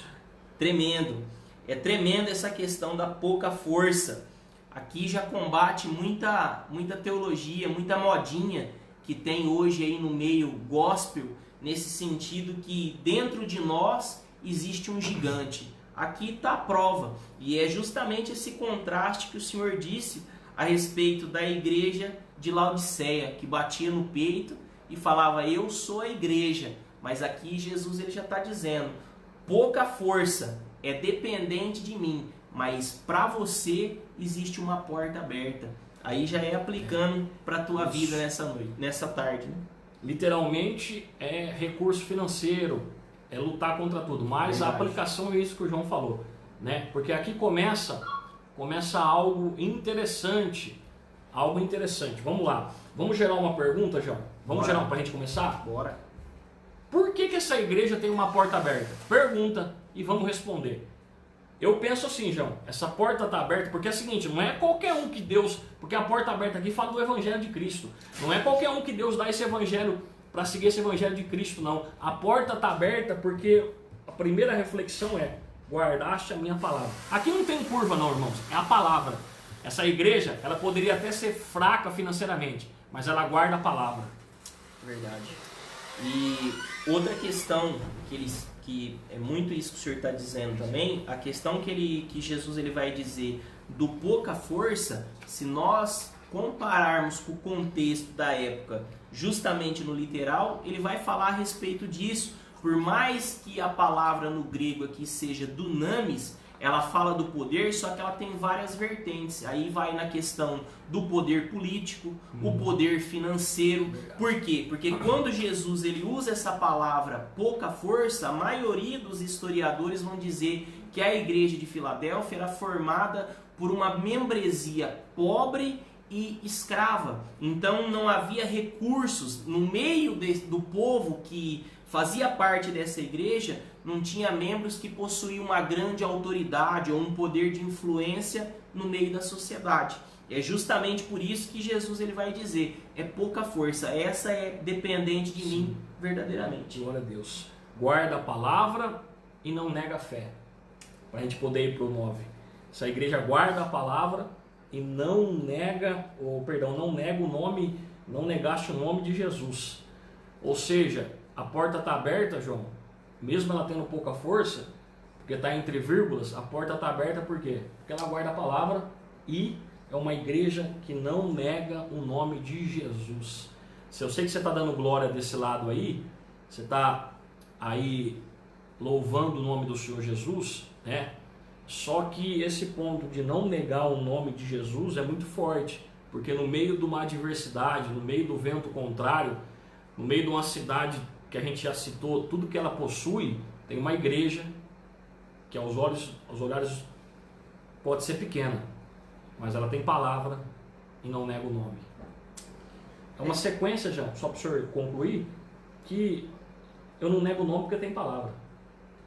Tremendo. É tremendo essa questão da pouca força. Aqui já combate muita teologia, muita modinha que tem hoje aí no meio gospel, nesse sentido que dentro de nós existe um gigante. Aqui está a prova, e é justamente esse contraste que o Senhor disse a respeito da igreja de Laodiceia, que batia no peito e falava, eu sou a igreja. Mas aqui Jesus ele já está dizendo, pouca força, é dependente de mim, mas para você existe uma porta aberta. Aí já é aplicando para a tua vida nessa tarde. Né? Literalmente é recurso financeiro, é lutar contra tudo, mas a aplicação é isso que o João falou, né? Porque aqui começa algo interessante, Vamos lá, vamos gerar uma pergunta, João? Vamos gerar para a gente começar? Bora. Por que essa igreja tem uma porta aberta? Pergunta e vamos responder. Eu penso assim, João, essa porta está aberta porque é o seguinte, não é qualquer um que Deus, porque a porta aberta aqui fala do Evangelho de Cristo, não é qualquer um que Deus dá esse Evangelho para seguir esse Evangelho de Cristo, não. A porta está aberta porque a primeira reflexão é, guardaste a minha palavra. Aqui não tem curva não, irmãos, é a palavra. Essa igreja, ela poderia até ser fraca financeiramente, mas ela guarda a palavra. Verdade. E outra questão que é muito isso que o senhor está dizendo também, a questão que Jesus ele vai dizer do pouca força, se nós compararmos com o contexto da época, justamente no literal, ele vai falar a respeito disso. Por mais que a palavra no grego aqui seja dunamis, ela fala do poder, só que ela tem várias vertentes. Aí vai na questão do poder político, o poder financeiro. Por quê? Porque quando Jesus ele usa essa palavra pouca força, a maioria dos historiadores vão dizer que a igreja de Filadélfia era formada por uma membresia pobre e escrava. Então não havia recursos no meio do povo que fazia parte dessa igreja, não tinha membros que possuíam uma grande autoridade ou um poder de influência no meio da sociedade. É justamente por isso que Jesus ele vai dizer, é pouca força, essa é dependente de mim verdadeiramente. Glória a Deus. Guarda a palavra e não nega a fé. Para a gente poder ir para o 9. Essa igreja guarda a palavra e não nega, não nega o nome, não negaste o nome de Jesus. Ou seja, a porta está aberta, João, mesmo ela tendo pouca força, porque está entre vírgulas, a porta está aberta por quê? Porque ela guarda a palavra e é uma igreja que não nega o nome de Jesus. Se eu sei que você está dando glória desse lado aí, você está aí louvando o nome do Senhor Jesus, né? Só que esse ponto de não negar o nome de Jesus é muito forte, porque no meio de uma adversidade, no meio do vento contrário, no meio de uma cidade que a gente já citou, tudo que ela possui, tem uma igreja que aos olhares pode ser pequena, mas ela tem palavra e não nega o nome. É uma sequência, já, só para o senhor concluir, que eu não nego o nome porque tem palavra.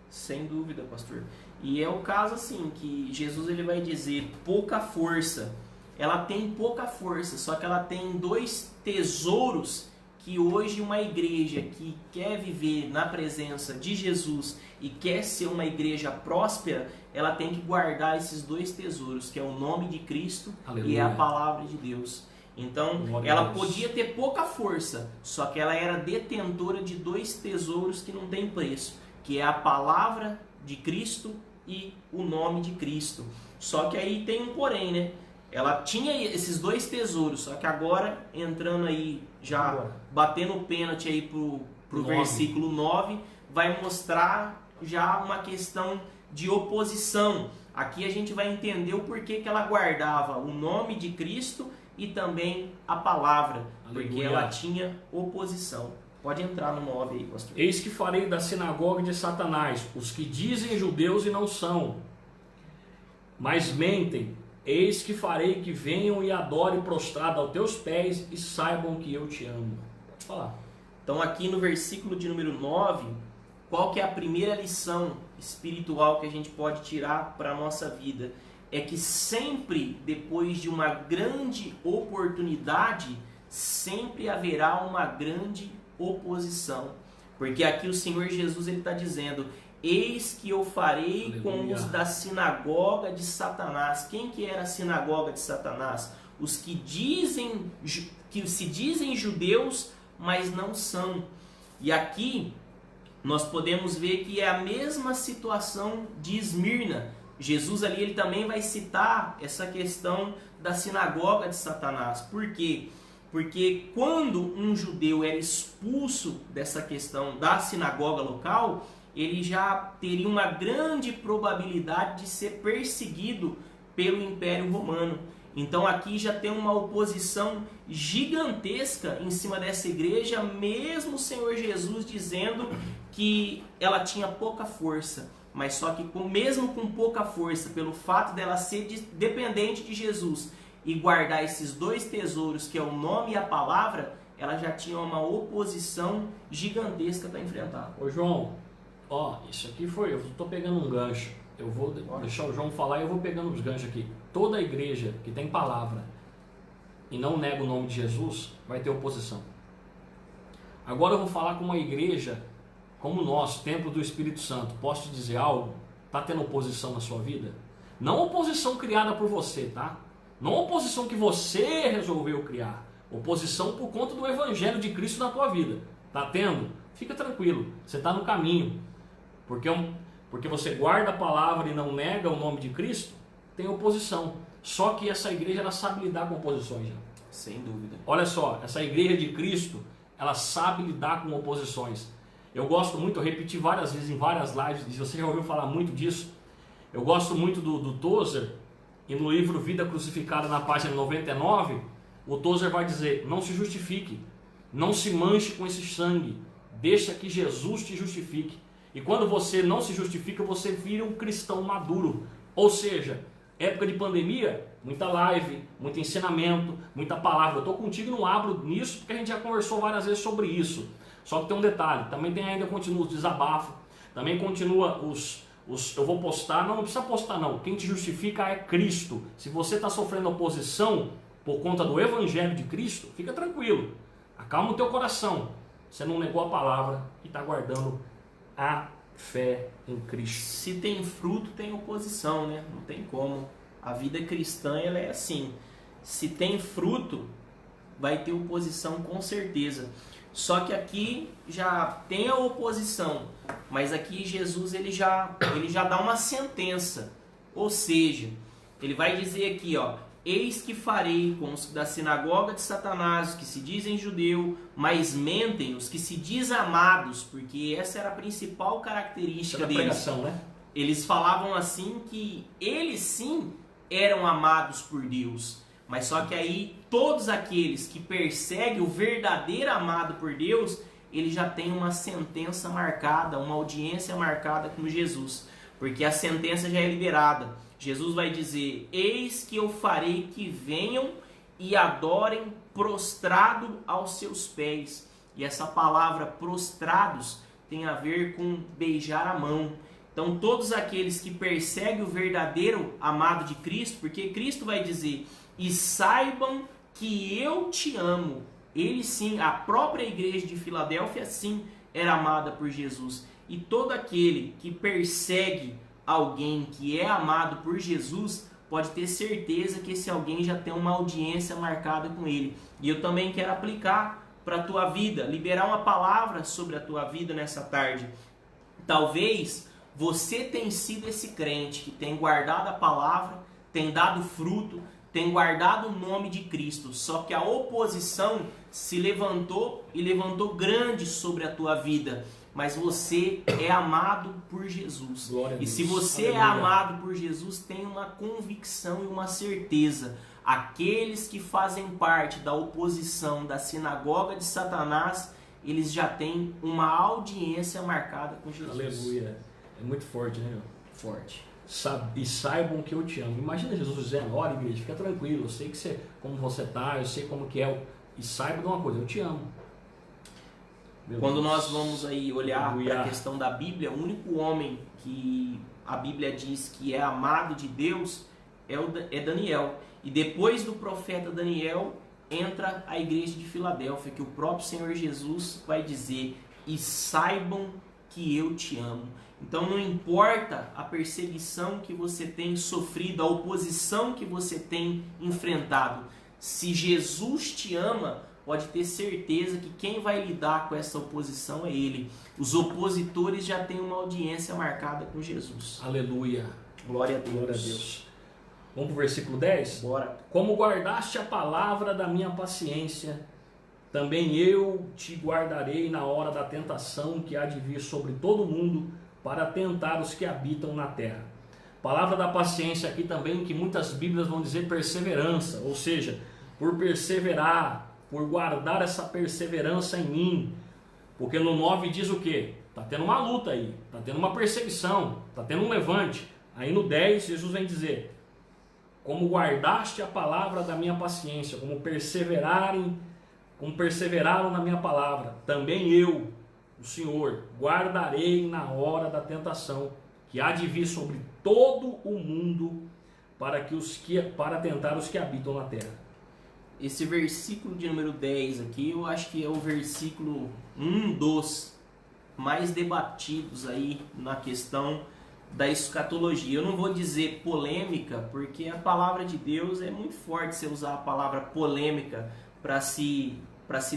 Sem dúvida, pastor. E é o caso assim, que Jesus ele vai dizer pouca força. Ela tem pouca força, só que ela tem dois tesouros que hoje uma igreja que quer viver na presença de Jesus e quer ser uma igreja próspera, ela tem que guardar esses dois tesouros, que é o nome de Cristo Aleluia. e é a palavra de Deus. Então, Glória ela a Deus. podia ter pouca força, só que ela era detentora de dois tesouros que não tem preço, que é a palavra de Cristo e o nome de Cristo. Só que aí tem um porém, né? Ela tinha esses dois tesouros, só que agora, entrando aí, já batendo o pênalti aí pro versículo 9, vai mostrar já uma questão de oposição. Aqui a gente vai entender o porquê que ela guardava o nome de Cristo e também a palavra, Aleluia. porque ela tinha oposição. Pode entrar no 9 aí, pastor. Eis que farei da sinagoga de Satanás os que dizem judeus e não são, mas mentem. Eis que farei que venham e adorem prostrado aos teus pés e saibam que eu te amo. Pode falar. Então aqui no versículo de número 9, qual que é a primeira lição espiritual que a gente pode tirar para a nossa vida? É que sempre, depois de uma grande oportunidade, sempre haverá uma grande oposição. Porque aqui o Senhor Jesus está dizendo: eis que eu farei Aleluia. com os da sinagoga de Satanás. Quem que era a sinagoga de Satanás? Os que se dizem judeus, mas não são. E aqui nós podemos ver que é a mesma situação de Esmirna. Jesus ali ele também vai citar essa questão da sinagoga de Satanás. Por quê? Porque quando um judeu era expulso dessa questão da sinagoga local, ele já teria uma grande probabilidade de ser perseguido pelo Império Romano. Então aqui já tem uma oposição gigantesca em cima dessa igreja, mesmo o Senhor Jesus dizendo que ela tinha pouca força. Mas só que mesmo com pouca força, pelo fato dela ser dependente de Jesus e guardar esses dois tesouros, que é o nome e a palavra, ela já tinha uma oposição gigantesca para enfrentar. Ô João, isso aqui eu estou pegando um gancho. Eu vou deixar o João falar e eu vou pegando os ganchos aqui. Toda igreja que tem palavra e não nega o nome de Jesus vai ter oposição. Agora eu vou falar com uma igreja como nós, Templo do Espírito Santo. Posso te dizer algo? Está tendo oposição na sua vida? Não oposição criada por você, tá? Não oposição que você resolveu criar. Oposição por conta do Evangelho de Cristo na tua vida. Tá tendo? Fica tranquilo, você está no caminho. Porque você guarda a palavra e não nega o nome de Cristo, tem oposição. Só que essa igreja ela sabe lidar com oposições. Já. Sem dúvida. Olha só, essa igreja de Cristo, ela sabe lidar com oposições. Eu gosto muito, eu repeti várias vezes em várias lives, e você já ouviu falar muito disso. Eu gosto muito do Tozer, e no livro Vida Crucificada, na página 99, o Tozer vai dizer: não se justifique, não se manche com esse sangue, deixa que Jesus te justifique. E quando você não se justifica, você vira um cristão maduro. Ou seja, época de pandemia, muita live, muito ensinamento, muita palavra. Eu estou contigo, não abro nisso, porque a gente já conversou várias vezes sobre isso. Só que tem um detalhe, também continua os desabafos, também continua eu vou postar, não precisa postar não, quem te justifica é Cristo. Se você está sofrendo oposição por conta do Evangelho de Cristo, fica tranquilo, acalma o teu coração, você não negou a palavra e está guardando a fé em Cristo. Se tem fruto, tem oposição, né? Não tem como. A vida cristã ela é assim, se tem fruto, vai ter oposição com certeza. Só que aqui já tem a oposição, mas aqui Jesus ele já dá uma sentença. Ou seja, ele vai dizer aqui, eis que farei com os da sinagoga de Satanás, os que se dizem judeu, mas mentem, os que se dizem amados, porque essa era a principal característica deles. Pregação, né? Eles falavam assim que eles sim eram amados por Deus. Mas só que aí todos aqueles que perseguem o verdadeiro amado por Deus, ele já tem uma sentença marcada, uma audiência marcada com Jesus. Porque a sentença já é liberada. Jesus vai dizer: eis que eu farei que venham e adorem prostrado aos seus pés. E essa palavra prostrados tem a ver com beijar a mão. Então todos aqueles que perseguem o verdadeiro amado de Cristo, porque Cristo vai dizer: e saibam que eu te amo. Ele sim, a própria igreja de Filadélfia sim era amada por Jesus. E todo aquele que persegue alguém que é amado por Jesus, pode ter certeza que esse alguém já tem uma audiência marcada com ele. E eu também quero aplicar para a tua vida, liberar uma palavra sobre a tua vida nessa tarde. Talvez você tenha sido esse crente que tem guardado a palavra, tem dado fruto, tem guardado o nome de Cristo, só que a oposição se levantou e levantou grande sobre a tua vida. Mas você é amado por Jesus. E se você é amado por Jesus, tem uma convicção e uma certeza. Aqueles que fazem parte da oposição da sinagoga de Satanás, eles já têm uma audiência marcada com Jesus. Aleluia. É muito forte, né? Forte. E saibam que eu te amo. Imagina Jesus dizendo: olha, igreja, fica tranquilo, eu sei como você está, eu sei como que é. E saiba de uma coisa, eu te amo. Quando nós vamos aí olhar para a questão da Bíblia, o único homem que a Bíblia diz que é amado de Deus é Daniel. E depois do profeta Daniel, entra a igreja de Filadélfia, que o próprio Senhor Jesus vai dizer: e saibam que eu te amo. Então não importa a perseguição que você tem sofrido, a oposição que você tem enfrentado, se Jesus te ama, pode ter certeza que quem vai lidar com essa oposição é Ele. Os opositores já têm uma audiência marcada com Jesus. Aleluia. Glória a Deus. Glória a Deus. Vamos para o versículo 10? Bora. Como guardaste a palavra da minha paciência, também eu te guardarei na hora da tentação que há de vir sobre todo mundo para tentar os que habitam na terra. Palavra da paciência aqui também, que muitas Bíblias vão dizer perseverança, ou seja, por perseverar, por guardar essa perseverança em mim. Porque no 9 diz o quê? Está tendo uma luta aí, está tendo uma perseguição, está tendo um levante. Aí no 10 Jesus vem dizer: como guardaste a palavra da minha paciência, como perseveraram na minha palavra, também eu, o Senhor, guardarei na hora da tentação que há de vir sobre todo o mundo para tentar os que habitam na terra. Esse versículo de número 10 aqui, eu acho que é o versículo, um dos mais debatidos aí na questão da escatologia. Eu não vou dizer polêmica, porque a palavra de Deus é muito forte você usar a palavra polêmica para se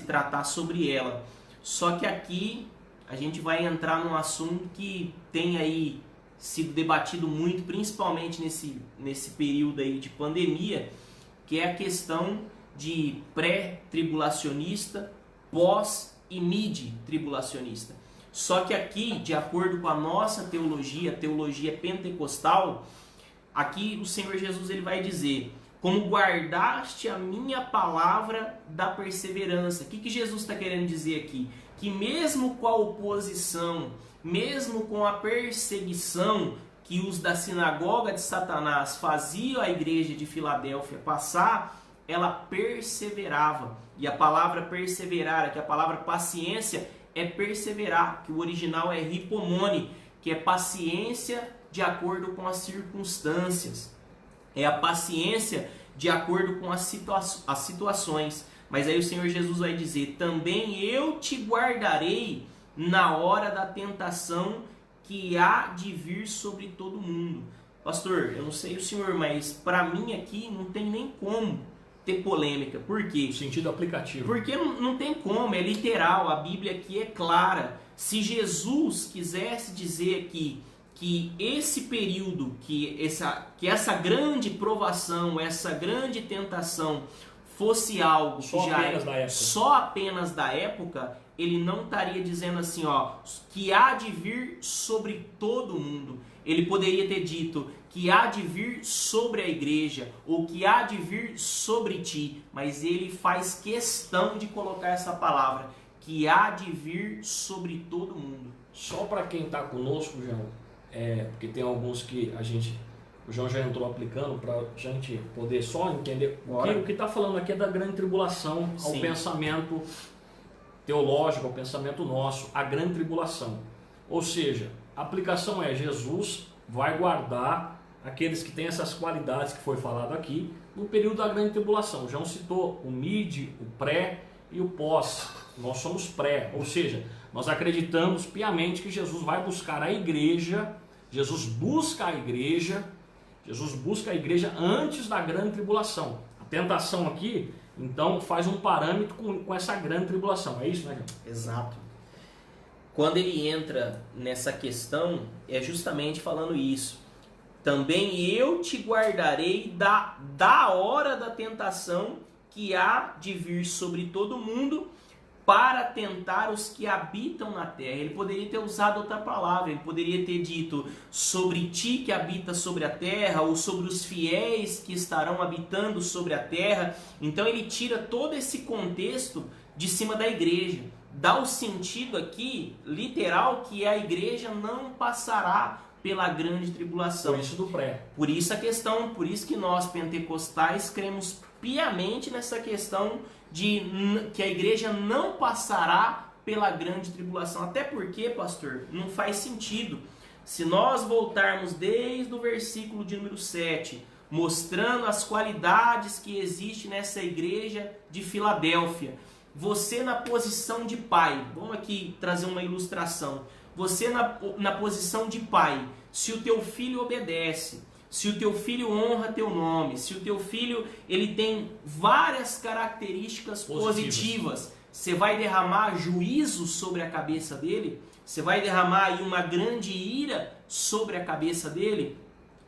tratar sobre ela. Só que aqui a gente vai entrar num assunto que tem aí sido debatido muito, principalmente nesse período aí de pandemia, que é a questão de pré-tribulacionista, pós e mid-tribulacionista. Só que aqui, de acordo com a nossa teologia, teologia pentecostal, aqui o Senhor Jesus ele vai dizer: como guardaste a minha palavra da perseverança. O que Jesus está querendo dizer aqui? Que mesmo com a oposição, mesmo com a perseguição que os da sinagoga de Satanás faziam a igreja de Filadélfia passar, ela perseverava. E a palavra perseverar, que a palavra paciência é perseverar, que o original é hipomone, que é paciência de acordo com as circunstâncias. É a paciência de acordo com as situações. Mas aí o Senhor Jesus vai dizer: também eu te guardarei na hora da tentação que há de vir sobre todo mundo. Pastor, eu não sei o senhor, mas para mim aqui não tem nem como ter polêmica. Por quê? Sentido aplicativo. Porque não tem como, é literal, a Bíblia aqui é clara. Se Jesus quisesse dizer aqui que esse período, que essa grande provação, essa grande tentação fosse algo que só apenas da época, ele não estaria dizendo assim, ó, que há de vir sobre todo mundo. Ele poderia ter dito que há de vir sobre a igreja, ou que há de vir sobre ti, mas ele faz questão de colocar essa palavra, que há de vir sobre todo mundo. Só para quem está conosco, João, porque tem alguns que o João já entrou aplicando para a gente poder só entender. O que está falando aqui é da grande tribulação, ao pensamento teológico, ao pensamento nosso, a grande tribulação. Ou seja, a aplicação é: Jesus vai guardar aqueles que têm essas qualidades que foi falado aqui no período da grande tribulação. O João citou o mid, o pré e o pós. Nós somos pré, ou seja, nós acreditamos piamente que Jesus vai buscar a igreja, Jesus busca a igreja antes da grande tribulação. A tentação aqui, então, faz um parâmetro com essa grande tribulação, é isso, né, João? Exato. Quando ele entra nessa questão, é justamente falando isso. Também eu te guardarei da hora da tentação que há de vir sobre todo mundo, para tentar os que habitam na terra. Ele poderia ter usado outra palavra, ele poderia ter dito sobre ti que habita sobre a terra, ou sobre os fiéis que estarão habitando sobre a terra. Então ele tira todo esse contexto de cima da igreja. Dá o sentido aqui, literal, que a igreja não passará pela grande tribulação. Por isso do pré. Por isso a questão, por isso que nós pentecostais cremos piamente nessa questão de que a igreja não passará pela grande tribulação. Até porque, pastor, não faz sentido. Se nós voltarmos desde o versículo de número 7, mostrando as qualidades que existem nessa igreja de Filadélfia, você na posição de pai, vamos aqui trazer uma ilustração, você na posição de pai, se o teu filho obedece, se o teu filho honra teu nome, se o teu filho ele tem várias características positivas, você vai derramar juízo sobre a cabeça dele? Você vai derramar aí uma grande ira sobre a cabeça dele?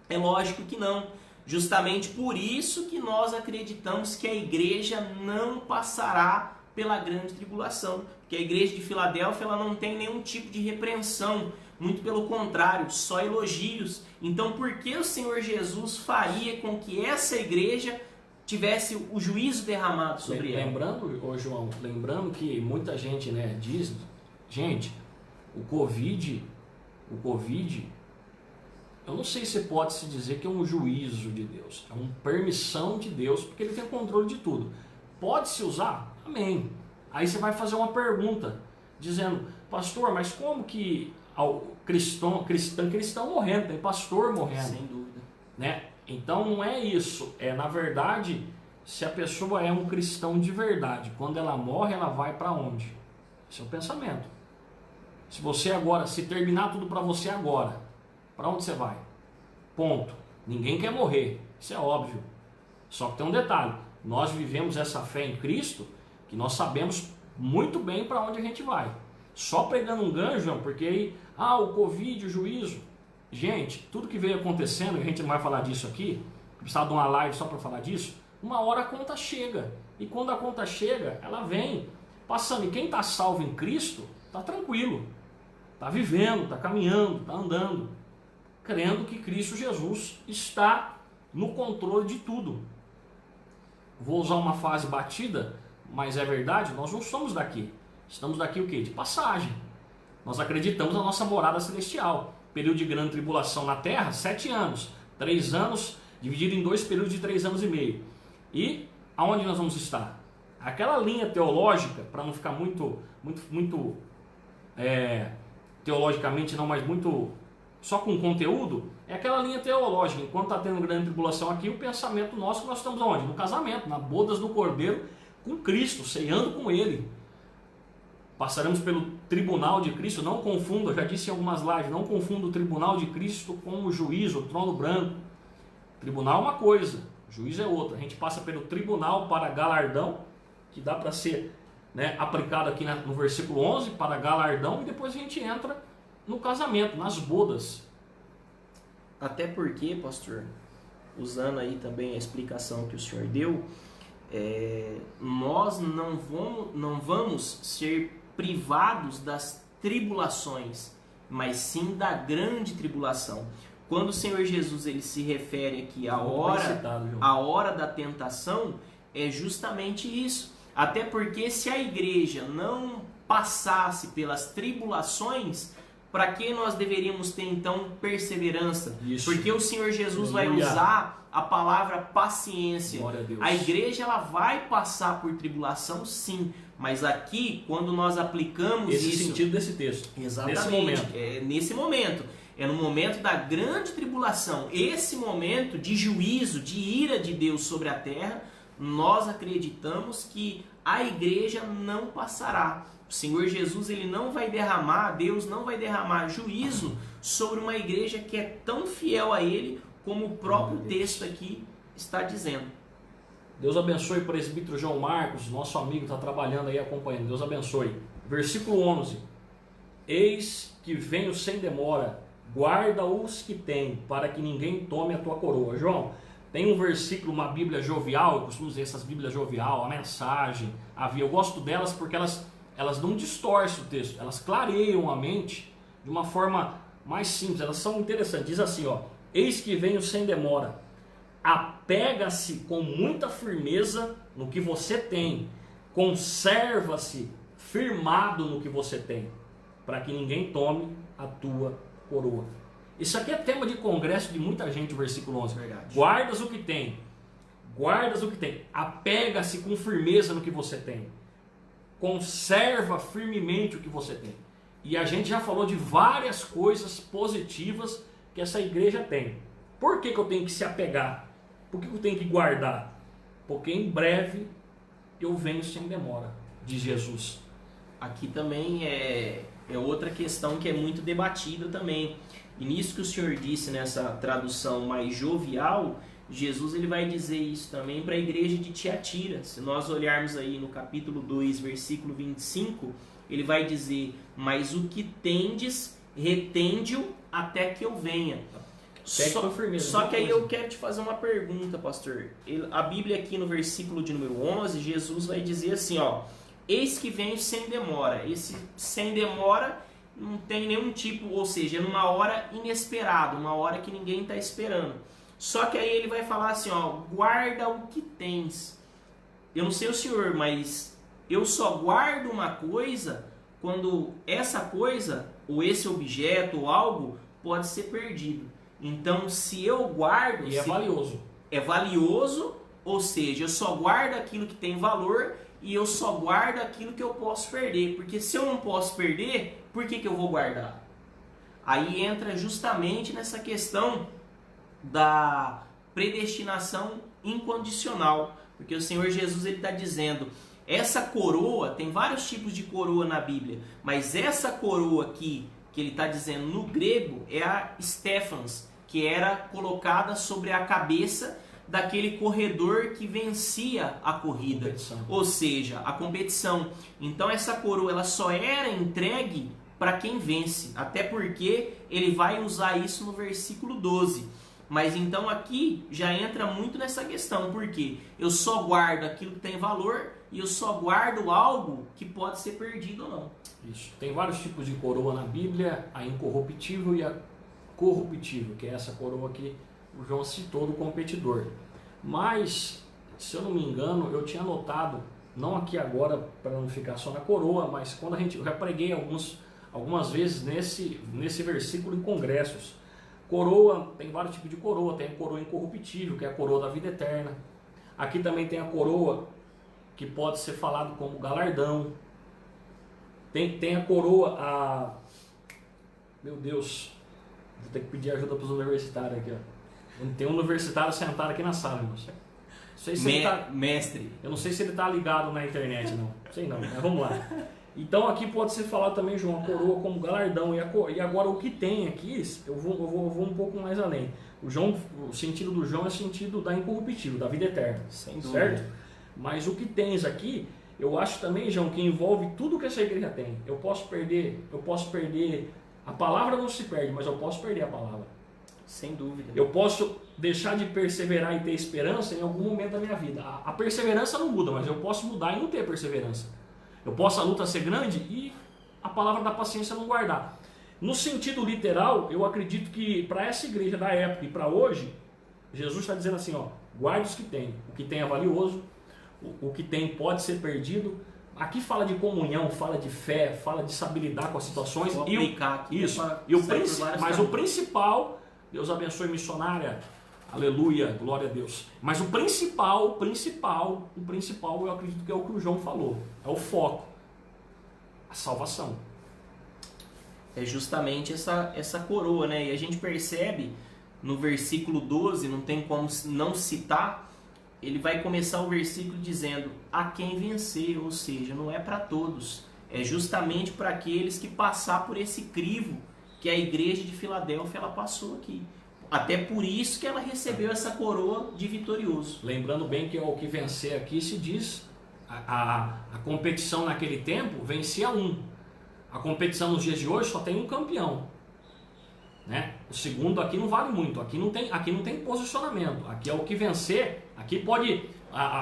É lógico que não. Justamente por isso que nós acreditamos que a igreja não passará pela grande tribulação. Porque a igreja de Filadélfia ela não tem nenhum tipo de repreensão. Muito pelo contrário, só elogios. Então por que o Senhor Jesus faria com que essa igreja tivesse o juízo derramado sobre ela? Lembrando, João, lembrando que muita gente, né, diz, gente, o Covid, eu não sei se pode se dizer que é um juízo de Deus, é uma permissão de Deus, porque ele tem controle de tudo. Pode se usar? Amém. Aí você vai fazer uma pergunta, dizendo, pastor, mas como que cristão morrendo, tem pastor morrendo? Sem dúvida. Né? Então não é isso, na verdade, se a pessoa é um cristão de verdade, quando ela morre, ela vai para onde? Esse é o pensamento. Se você agora, se terminar tudo para você agora, para onde você vai? Ponto. Ninguém quer morrer, isso é óbvio. Só que tem um detalhe, nós vivemos essa fé em Cristo, que nós sabemos muito bem para onde a gente vai. Só pegando um gancho, João, porque aí, o Covid, o juízo. Gente, tudo que veio acontecendo, e a gente não vai falar disso aqui, precisava de uma live só para falar disso, uma hora a conta chega. E quando a conta chega, ela vem passando. E quem está salvo em Cristo, está tranquilo. Está vivendo, está caminhando, está andando. Crendo que Cristo Jesus está no controle de tudo. Vou usar uma frase batida, mas é verdade, nós não somos daqui. Estamos daqui o quê? De passagem. Nós acreditamos na nossa morada celestial. Período de grande tribulação na terra, 7 anos. 3 anos dividido em 2 períodos de 3 anos e meio. E aonde nós vamos estar? Aquela linha teológica, para não ficar muito teologicamente não, mas muito só com conteúdo, é aquela linha teológica. Enquanto está tendo grande tribulação aqui, o pensamento nosso que nós estamos onde? No casamento, na bodas do Cordeiro com Cristo, ceando com Ele. Passaremos pelo tribunal de Cristo, não confunda, eu já disse em algumas lives, não confunda o tribunal de Cristo com o juízo, o trono branco. Tribunal é uma coisa, juízo é outra. A gente passa pelo tribunal para galardão, que dá para ser aplicado aqui no versículo 11, para galardão, e depois a gente entra no casamento, nas bodas. Até porque, pastor, usando aí também a explicação que o senhor deu, nós não vamos ser privados das tribulações, mas sim da grande tribulação. Quando o Senhor Jesus ele se refere aqui à hora da tentação, é justamente isso. Até porque se a igreja não passasse pelas tribulações, para que nós deveríamos ter então perseverança? Isso. Porque o Senhor Jesus vai usar a palavra paciência. Glória a Deus. A igreja ela vai passar por tribulação, sim. Mas aqui, quando nós aplicamos esse sentido desse texto, exatamente, nesse momento, é no momento da grande tribulação, esse momento de juízo, de ira de Deus sobre a terra, nós acreditamos que a igreja não passará. O Senhor Jesus, ele não vai derramar, Deus não vai derramar juízo sobre uma igreja que é tão fiel a Ele, como o próprio texto aqui está dizendo. Deus abençoe o presbítero João Marcos, nosso amigo, está trabalhando aí, acompanhando. Deus abençoe. Versículo 11. Eis que venho sem demora, guarda os que tem, para que ninguém tome a tua coroa. João, tem um versículo, uma Bíblia jovial, eu costumo dizer essas Bíblias jovial, a mensagem, eu gosto delas porque elas não distorcem o texto, elas clareiam a mente de uma forma mais simples, elas são interessantes. Diz assim, ó: eis que venho sem demora, apega-se com muita firmeza no que você tem, conserva-se firmado no que você tem, para que ninguém tome a tua coroa. Isso aqui é tema de congresso de muita gente, o versículo 11. Verdade. Guardas o que tem, apega-se com firmeza no que você tem, conserva firmemente o que você tem. E a gente já falou de várias coisas positivas que essa igreja tem. Por que eu tenho que se apegar? Por que eu tenho que guardar? Porque em breve eu venho sem demora, diz Jesus. Aqui também é outra questão que é muito debatida também. E nisso que o Senhor disse, nessa tradução mais jovial, Jesus ele vai dizer isso também para a igreja de Tiatira. Se nós olharmos aí no capítulo 2, versículo 25, ele vai dizer: mas o que tendes, retende-o até que eu venha. Só que aí eu quero te fazer uma pergunta, pastor. A Bíblia aqui no versículo de número 11, Jesus vai dizer assim, ó: eis que venho sem demora. Esse sem demora não tem nenhum tipo, ou seja, é numa hora inesperada, uma hora que ninguém está esperando. Só que aí ele vai falar assim, ó: guarda o que tens. Eu não sei o senhor, mas eu só guardo uma coisa quando essa coisa, ou esse objeto, ou algo, pode ser perdido. Então, se eu guardo... E é valioso. É valioso, ou seja, eu só guardo aquilo que tem valor e eu só guardo aquilo que eu posso perder. Porque se eu não posso perder, por que eu vou guardar? Aí entra justamente nessa questão da predestinação incondicional. Porque o Senhor Jesus está dizendo, essa coroa, tem vários tipos de coroa na Bíblia, mas essa coroa aqui, que ele está dizendo no grego, é a Stéphanos, que era colocada sobre a cabeça daquele corredor que vencia a corrida, ou seja, a competição. Então essa coroa ela só era entregue para quem vence, até porque ele vai usar isso no versículo 12. Mas então aqui já entra muito nessa questão, porque eu só guardo aquilo que tem valor e eu só guardo algo que pode ser perdido ou não. Isso. Tem vários tipos de coroa na Bíblia, a incorruptível e a corruptível, que é essa coroa que o João citou do competidor. Mas, se eu não me engano, eu tinha notado, não aqui agora para não ficar só na coroa, mas quando eu já preguei algumas vezes nesse versículo em congressos. Coroa, tem vários tipos de coroa, tem a coroa incorruptível, que é a coroa da vida eterna. Aqui também tem a coroa que pode ser falado como galardão. Tem a coroa, meu Deus, vou ter que pedir ajuda para os universitários aqui, ó. Tem um universitário sentado aqui na sala, irmãos. Mestre. Eu não sei se ele está ligado na internet, não. Sei não, mas vamos lá. Então aqui pode ser falado também, João, a coroa como galardão. E agora o que tem aqui, eu vou um pouco mais além. O sentido do João é o sentido da incorruptível, da vida eterna. Sem dúvida. Certo? Mas o que tens aqui, eu acho também, João, que envolve tudo que essa igreja tem. Eu posso perder, a palavra não se perde, mas eu posso perder a palavra. Sem dúvida. Eu posso deixar de perseverar e ter esperança em algum momento da minha vida. A perseverança não muda, mas eu posso mudar e não ter perseverança. Eu posso a luta ser grande e a palavra da paciência não guardar. No sentido literal, eu acredito que para essa igreja da época e para hoje, Jesus está dizendo assim, ó: guarde os que tem. O que tem é valioso, o que tem pode ser perdido. Aqui fala de comunhão, fala de fé, fala de saber lidar com as situações. Mas o principal, Deus abençoe missionária, aleluia, glória a Deus. Mas o principal, eu acredito que é o que o João falou, é o foco, a salvação. É justamente essa coroa, né? E a gente percebe no versículo 12, não tem como não citar, ele vai começar o versículo dizendo a quem vencer, ou seja, não é para todos, é justamente para aqueles que passar por esse crivo que a igreja de Filadélfia ela passou aqui. Até por isso que ela recebeu essa coroa de vitorioso. Lembrando bem que o que vencer aqui se diz, a competição naquele tempo vencia um. A competição nos dias de hoje só tem um campeão, né? O segundo aqui não vale muito, aqui não tem posicionamento, aqui é o que vencer, aqui pode,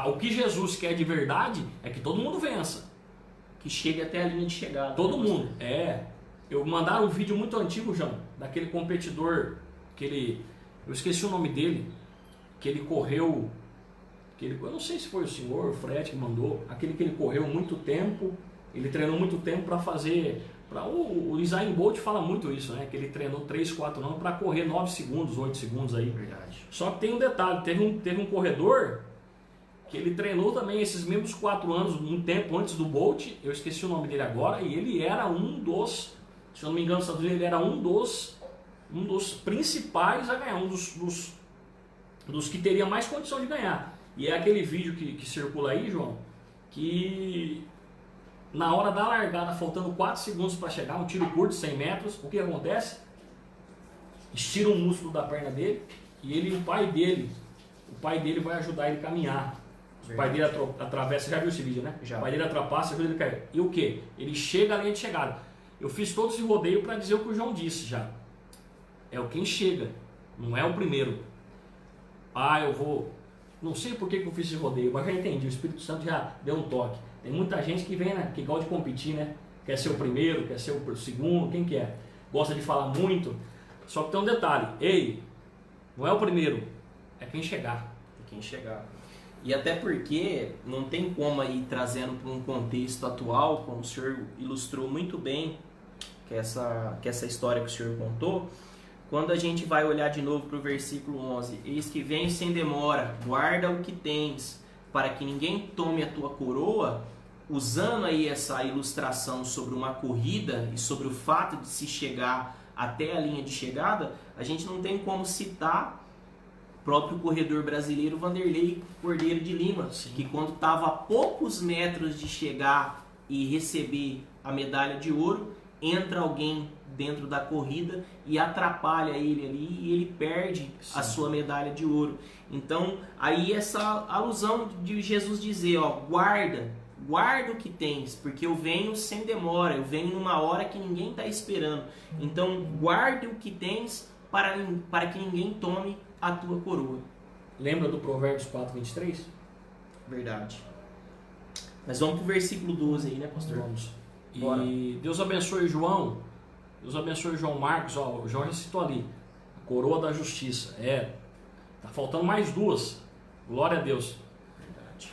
o que Jesus quer de verdade é que todo mundo vença. Que chegue até a linha de chegada. Todo mundo, eu mandaram um vídeo muito antigo, João, daquele competidor, eu esqueci o nome dele, que ele correu, eu não sei se foi o senhor, o Fred que mandou, aquele que ele correu muito tempo, ele treinou muito tempo para fazer, o Usain Bolt fala muito isso, né? Que ele treinou 3, 4 anos para correr 9 segundos, 8 segundos aí. Verdade. Só que tem um detalhe, teve um corredor que ele treinou também esses mesmos 4 anos, um tempo antes do Bolt, eu esqueci o nome dele agora, e ele era um dos, se eu não me engano, ele era um dos principais a ganhar, um dos que teria mais condição de ganhar. E é aquele vídeo que circula aí, João, que na hora da largada, faltando 4 segundos para chegar, um tiro curto, 100 metros, o que acontece? Estira o músculo da perna dele e o pai dele vai ajudar ele a caminhar. O pai dele atravessa, já viu esse vídeo, né? Já. O pai dele ultrapassa, ajuda ele a cair. E o que? Ele chega à linha de chegada. Eu fiz todo esse rodeio para dizer o que o João disse já. É o quem chega, não é o primeiro. Eu vou... Não sei por que eu fiz esse rodeio, mas já entendi. O Espírito Santo já deu um toque. Tem muita gente que vem, né, que gosta de competir, né? Quer ser o primeiro, quer ser o segundo, quem quer? Gosta de falar muito. Só que tem um detalhe. Ei, não é o primeiro, é quem chegar. É quem chegar. E até porque não tem como aí trazendo para um contexto atual, como o senhor ilustrou muito bem, que essa história que o senhor contou. Quando a gente vai olhar de novo para o versículo 11, eis que vem sem demora, guarda o que tens, para que ninguém tome a tua coroa, usando aí essa ilustração sobre uma corrida e sobre o fato de se chegar até a linha de chegada, a gente não tem como citar o próprio corredor brasileiro Vanderlei Cordeiro de Lima, que quando estava a poucos metros de chegar e receber a medalha de ouro, entra alguém dentro da corrida e atrapalha ele ali e ele perde a sua medalha de ouro. Então, aí essa alusão de Jesus dizer, guarda o que tens, porque eu venho sem demora, eu venho numa hora que ninguém está esperando. Então, guarde o que tens para que ninguém tome a tua coroa. Lembra do Provérbios 4:23? Verdade. Mas vamos para o versículo 12 aí, né, pastor? Vamos. Bora. E Deus abençoe João. Deus abençoe João Marcos. O João já citou ali. A coroa da justiça. Tá faltando mais 2. Glória a Deus. Verdade.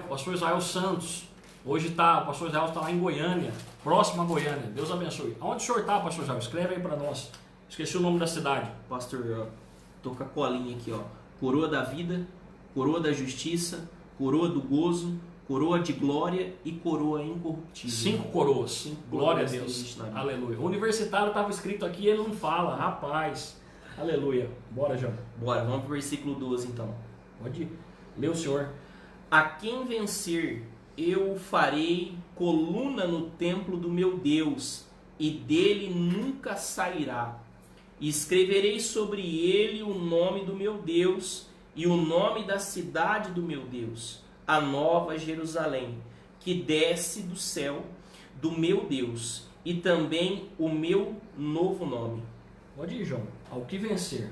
Pastor Israel Santos. Hoje o pastor Israel está lá em Goiânia. Próximo a Goiânia. Deus abençoe. Aonde o senhor está, pastor Israel? Escreve aí para nós. Esqueci o nome da cidade. Pastor, tô com a colinha aqui, ó. Coroa da vida, coroa da justiça, coroa do gozo, coroa de glória e coroa incorruptível. 5 coroas. 5 Glória a coroas Deus. existe na Bíblia. Aleluia. O universitário estava escrito aqui e ele não fala. Rapaz. Aleluia. Bora, João. Bora, vamos pro versículo 12 então. Pode ir. Lê o senhor. A quem vencer, eu farei coluna no templo do meu Deus, e dele nunca sairá. E escreverei sobre ele o nome do meu Deus e o nome da cidade do meu Deus, a nova Jerusalém, que desce do céu do meu Deus, e também o meu novo nome. Pode ir, João. Ao que vencer.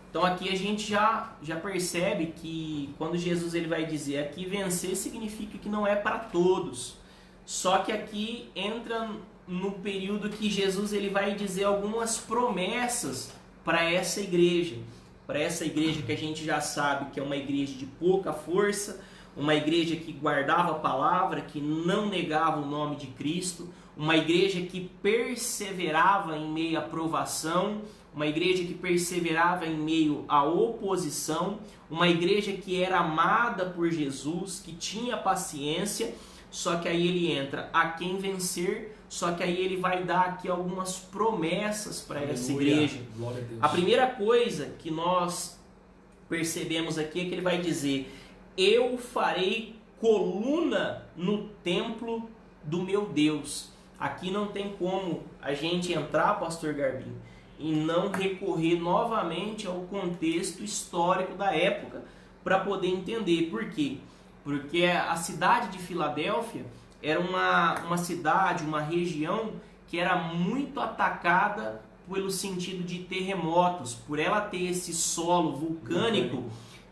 Então aqui a gente já percebe que quando Jesus ele vai dizer aqui vencer significa que não é para todos. Só que aqui entra no período que Jesus ele vai dizer algumas promessas para essa igreja. Para essa igreja que a gente já sabe que é uma igreja de pouca força, uma igreja que guardava a palavra, que não negava o nome de Cristo, uma igreja que perseverava em meio à provação, uma igreja que perseverava em meio à oposição, uma igreja que era amada por Jesus, que tinha paciência. Só que aí ele entra a quem vencer, só que aí ele vai dar aqui algumas promessas para essa igreja. Glória a Deus. A primeira coisa que nós percebemos aqui é que ele vai dizer: eu farei coluna no templo do meu Deus. Aqui não tem como a gente entrar, pastor Garbim, e não recorrer novamente ao contexto histórico da época para poder entender. Por quê? Porque a cidade de Filadélfia era uma cidade, uma região que era muito atacada pelo sentido de terremotos, por ela ter esse solo vulcânico.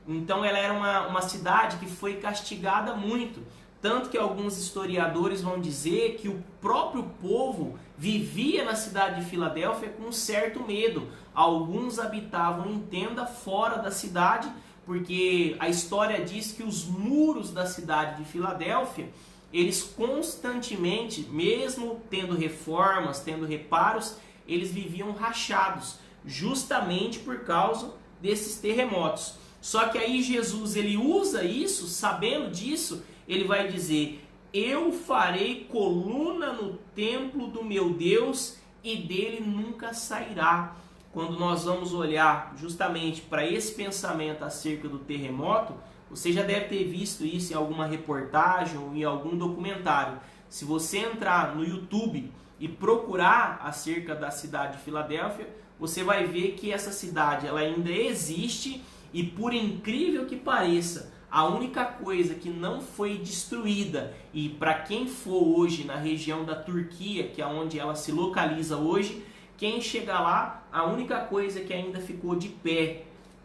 Então ela era uma cidade que foi castigada muito. Tanto que alguns historiadores vão dizer que o próprio povo vivia na cidade de Filadélfia com um certo medo. Alguns habitavam em tenda fora da cidade, porque a história diz que os muros da cidade de Filadélfia, eles constantemente, mesmo tendo reformas, tendo reparos, eles viviam rachados, justamente por causa desses terremotos. Só que aí Jesus, ele usa isso, sabendo disso, ele vai dizer: eu farei coluna no templo do meu Deus e dele nunca sairá. Quando nós vamos olhar justamente para esse pensamento acerca do terremoto, você já deve ter visto isso em alguma reportagem ou em algum documentário. Se você entrar no YouTube e procurar acerca da cidade de Filadélfia, você vai ver que essa cidade ela ainda existe e, por incrível que pareça, a única coisa que não foi destruída, e para quem for hoje na região da Turquia, que é onde ela se localiza hoje, quem chegar lá, a única coisa que ainda ficou de pé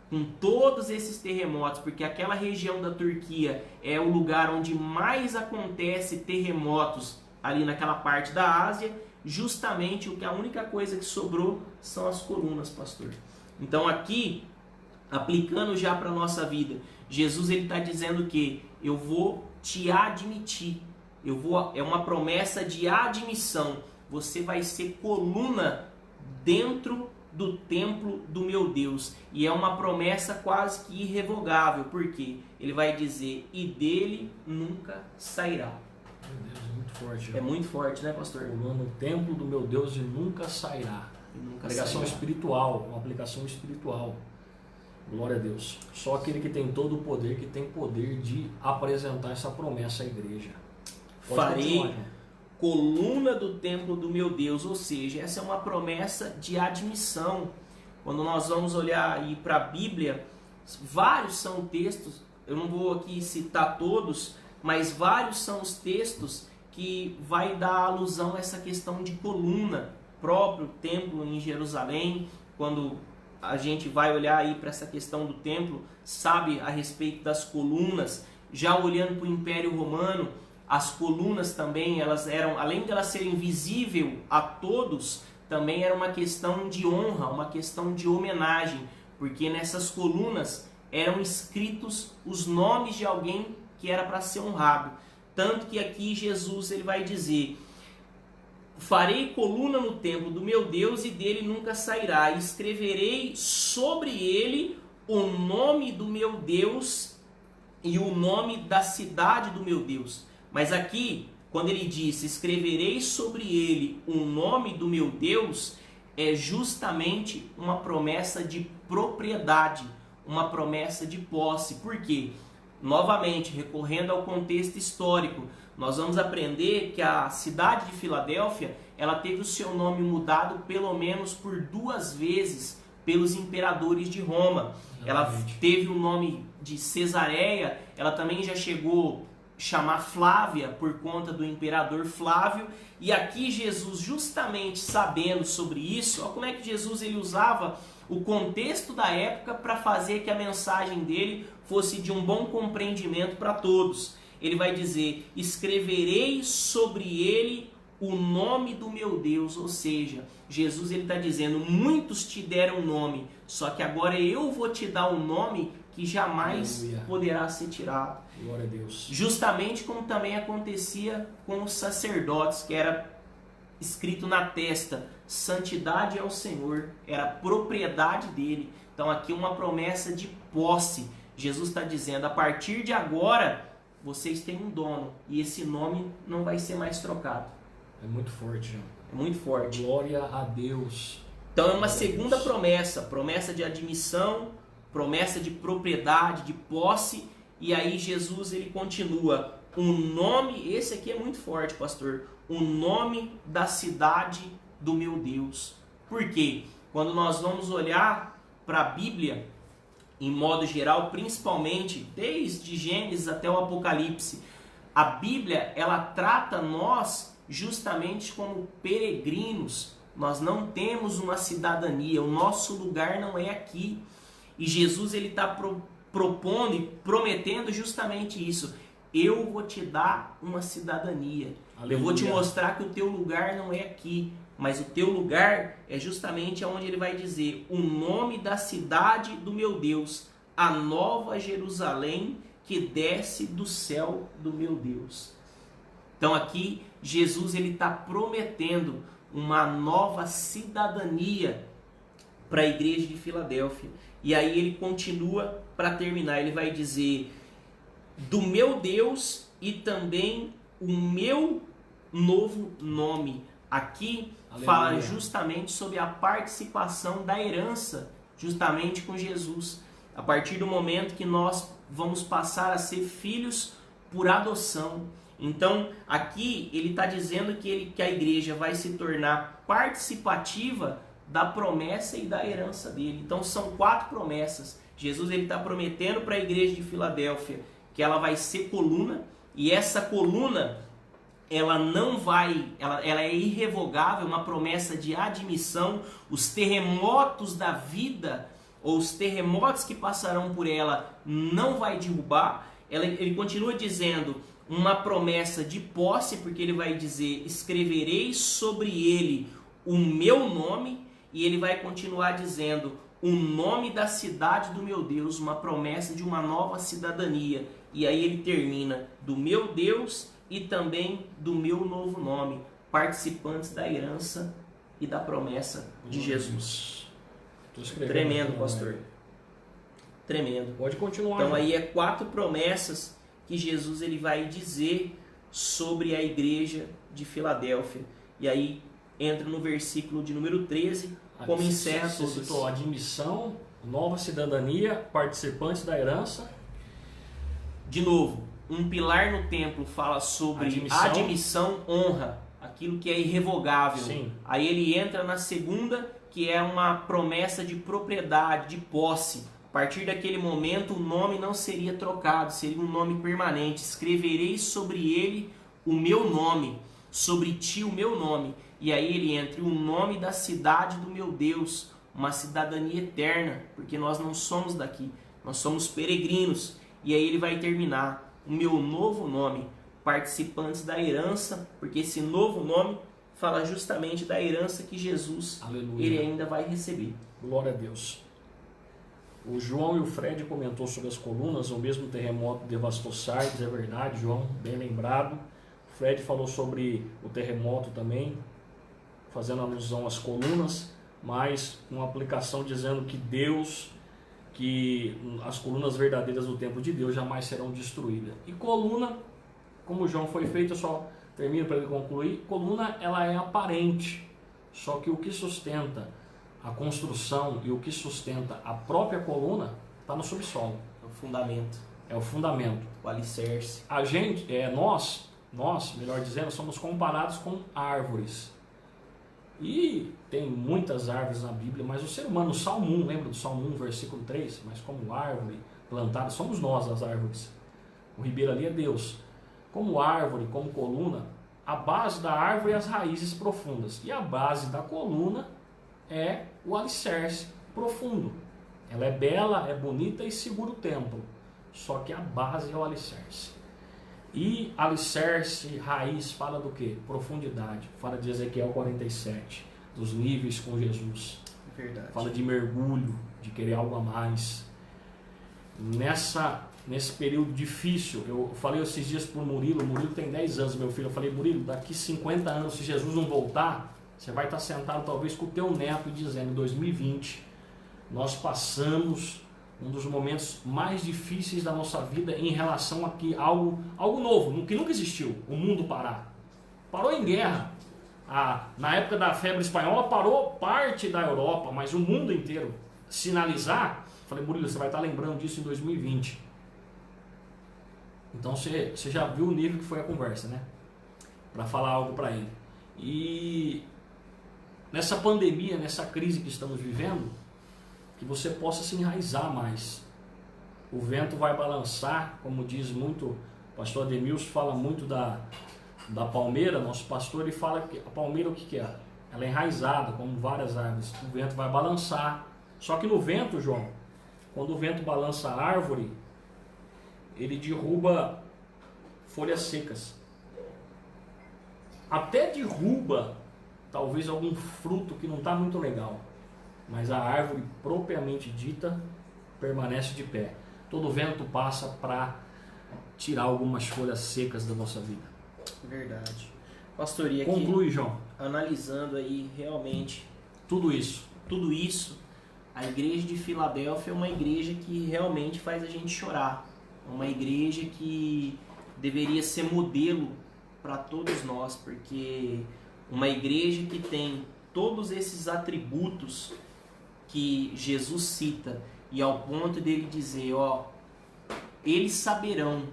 com todos esses terremotos, porque aquela região da Turquia é o lugar onde mais acontece terremotos ali naquela parte da Ásia, justamente a única coisa que sobrou são as colunas, pastor. Então aqui, aplicando já para a nossa vida, Jesus ele está dizendo que eu vou te admitir, é uma promessa de admissão, você vai ser coluna dentro do templo do meu Deus, e é uma promessa quase que irrevogável, porque ele vai dizer: e dele nunca sairá. Meu Deus, é muito forte. É muito forte, né, pastor? Coluna no templo do meu Deus e nunca sairá. Aplicação espiritual, uma aplicação espiritual. Glória a Deus. Só aquele que tem todo o poder, que tem poder de apresentar essa promessa à igreja. Farei coluna do templo do meu Deus, ou seja, essa é uma promessa de admissão. Quando nós vamos olhar aí para a Bíblia, vários são textos, eu não vou aqui citar todos, mas vários são os textos que vai dar alusão a essa questão de coluna, próprio templo em Jerusalém. Quando a gente vai olhar aí para essa questão do templo, sabe a respeito das colunas. Já olhando para o Império Romano, as colunas também, elas eram, além de elas serem visíveis a todos, também era uma questão de honra, uma questão de homenagem, porque nessas colunas eram escritos os nomes de alguém que era para ser honrado. Tanto que aqui Jesus ele vai dizer: farei coluna no templo do meu Deus e dele nunca sairá, e escreverei sobre ele o nome do meu Deus e o nome da cidade do meu Deus. Mas aqui, quando ele diz: escreverei sobre ele o nome do meu Deus, é justamente uma promessa de propriedade, uma promessa de posse. Por quê? Novamente, recorrendo ao contexto histórico, nós vamos aprender que a cidade de Filadélfia, ela teve o seu nome mudado pelo menos por 2 vezes pelos imperadores de Roma. Ela teve o nome de Cesareia, ela também já chegou a chamar Flávia por conta do imperador Flávio. E aqui Jesus, justamente sabendo sobre isso, olha como é que Jesus ele usava o contexto da época para fazer que a mensagem dele fosse de um bom compreendimento para todos. Ele vai dizer: escreverei sobre ele o nome do meu Deus. Ou seja, Jesus ele está dizendo: muitos te deram nome, só que agora eu vou te dar um nome que jamais poderá ser tirado. Glória a Deus. Justamente como também acontecia com os sacerdotes, que era escrito na testa: santidade ao Senhor, era propriedade dele. Então aqui uma promessa de posse. Jesus está dizendo: a partir de agora vocês têm um dono e esse nome não vai ser mais trocado. É muito forte, João. É muito forte. Glória a Deus. Então é uma segunda promessa, promessa de admissão, promessa de propriedade, de posse. E aí Jesus ele continua, o nome, esse aqui é muito forte, pastor, o nome da cidade do meu Deus. Por quê? Quando nós vamos olhar para a Bíblia, em modo geral, principalmente desde Gênesis até o Apocalipse, a Bíblia ela trata nós justamente como peregrinos. Nós não temos uma cidadania, o nosso lugar não é aqui. E Jesus ele está propondo e prometendo justamente isso. Eu vou te dar uma cidadania. Aleluia. Eu vou te mostrar que o teu lugar não é aqui, mas o teu lugar é justamente onde ele vai dizer o nome da cidade do meu Deus, a nova Jerusalém que desce do céu do meu Deus. Então aqui Jesus ele está prometendo uma nova cidadania para a igreja de Filadélfia. E aí ele continua para terminar, ele vai dizer do meu Deus e também o meu novo nome. Aqui aleluia. Fala justamente sobre a participação da herança, justamente com Jesus. A partir do momento que nós vamos passar a ser filhos por adoção. Então, aqui ele está dizendo que a igreja vai se tornar participativa da promessa e da herança dele. Então, são 4 promessas. Jesus está prometendo para a igreja de Filadélfia que ela vai ser coluna, e essa coluna ela não vai, ela é irrevogável, uma promessa de admissão. Os terremotos da vida, ou os terremotos que passarão por ela, não vai derrubar. Ele continua dizendo uma promessa de posse, porque ele vai dizer, escreverei sobre ele o meu nome, e ele vai continuar dizendo o nome da cidade do meu Deus, uma promessa de uma nova cidadania. E aí ele termina, do meu Deus e também do meu novo nome, participantes da herança e da promessa de Jesus. Tremendo, pastor. Tremendo. Pode continuar. Então aí é 4 promessas que Jesus ele vai dizer sobre a igreja de Filadélfia. E aí entra no versículo de número 13, como encerra todos. Você citou admissão, nova cidadania, participantes da herança. De novo, um pilar no templo fala sobre admissão, honra, aquilo que é irrevogável. Sim. Aí ele entra na segunda, que é uma promessa de propriedade, de posse. A partir daquele momento, o nome não seria trocado, seria um nome permanente. Escreverei sobre ele o meu nome, sobre ti o meu nome. E aí ele entra o nome da cidade do meu Deus, uma cidadania eterna, porque nós não somos daqui, nós somos peregrinos. E aí ele vai terminar, o meu novo nome, participantes da herança, porque esse novo nome fala justamente da herança que Jesus ele ainda vai receber. Glória a Deus. O João e o Fred comentou sobre as colunas, o mesmo terremoto devastou Sardes, é verdade, João, bem lembrado. O Fred falou sobre o terremoto também, fazendo alusão às colunas, mas uma aplicação dizendo que Deus, que as colunas verdadeiras do templo de Deus jamais serão destruídas. E coluna, como o João foi feito, eu só termino para ele concluir, coluna ela é aparente, só que o que sustenta a construção e o que sustenta a própria coluna está no subsolo. É o fundamento. É o fundamento. O alicerce. A gente, nós, melhor dizendo, somos comparados com árvores. E tem muitas árvores na Bíblia, mas o ser humano, no Salmo 1, lembra do Salmo 1, versículo 3? Mas como árvore plantada, somos nós as árvores. O ribeiro ali é Deus. Como árvore, como coluna, a base da árvore é as raízes profundas. E a base da coluna é o alicerce profundo. Ela é bela, é bonita e segura o templo. Só que a base é o alicerce. E alicerce, raiz, fala do quê? Profundidade. Fala de Ezequiel 47, dos níveis com Jesus. Verdade. Fala de mergulho, de querer algo a mais. Nesse período difícil, eu falei esses dias para o Murilo tem 10 anos, meu filho. Eu falei, Murilo, daqui 50 anos, se Jesus não voltar, você vai estar sentado talvez com o teu neto dizendo, em 2020, nós passamos um dos momentos mais difíceis da nossa vida em relação a que algo novo, que nunca existiu, o mundo parar. Parou em guerra. Na época da febre espanhola parou parte da Europa, mas o mundo inteiro sinalizar Eu falei, Murilo, você vai estar lembrando disso em 2020. Então você já viu o nível que foi a conversa, né? Para falar algo para ele. E nessa pandemia, nessa crise que estamos vivendo, que você possa se enraizar mais. O vento vai balançar, como diz muito, o pastor Ademilson fala muito da palmeira, nosso pastor, ele fala que a palmeira o que é? Ela é enraizada, como várias árvores. O vento vai balançar. Só que no vento, João, quando o vento balança a árvore, ele derruba folhas secas. Até derruba talvez algum fruto que não está muito legal, mas a árvore propriamente dita permanece de pé. Todo vento passa para tirar algumas folhas secas da nossa vida. Verdade. Pastor, e aqui, conclui, João. Analisando aí realmente tudo isso, a igreja de Filadélfia é uma igreja que realmente faz a gente chorar. É uma igreja que deveria ser modelo para todos nós, porque uma igreja que tem todos esses atributos que Jesus cita, e ao ponto dele dizer, ó, eles saberão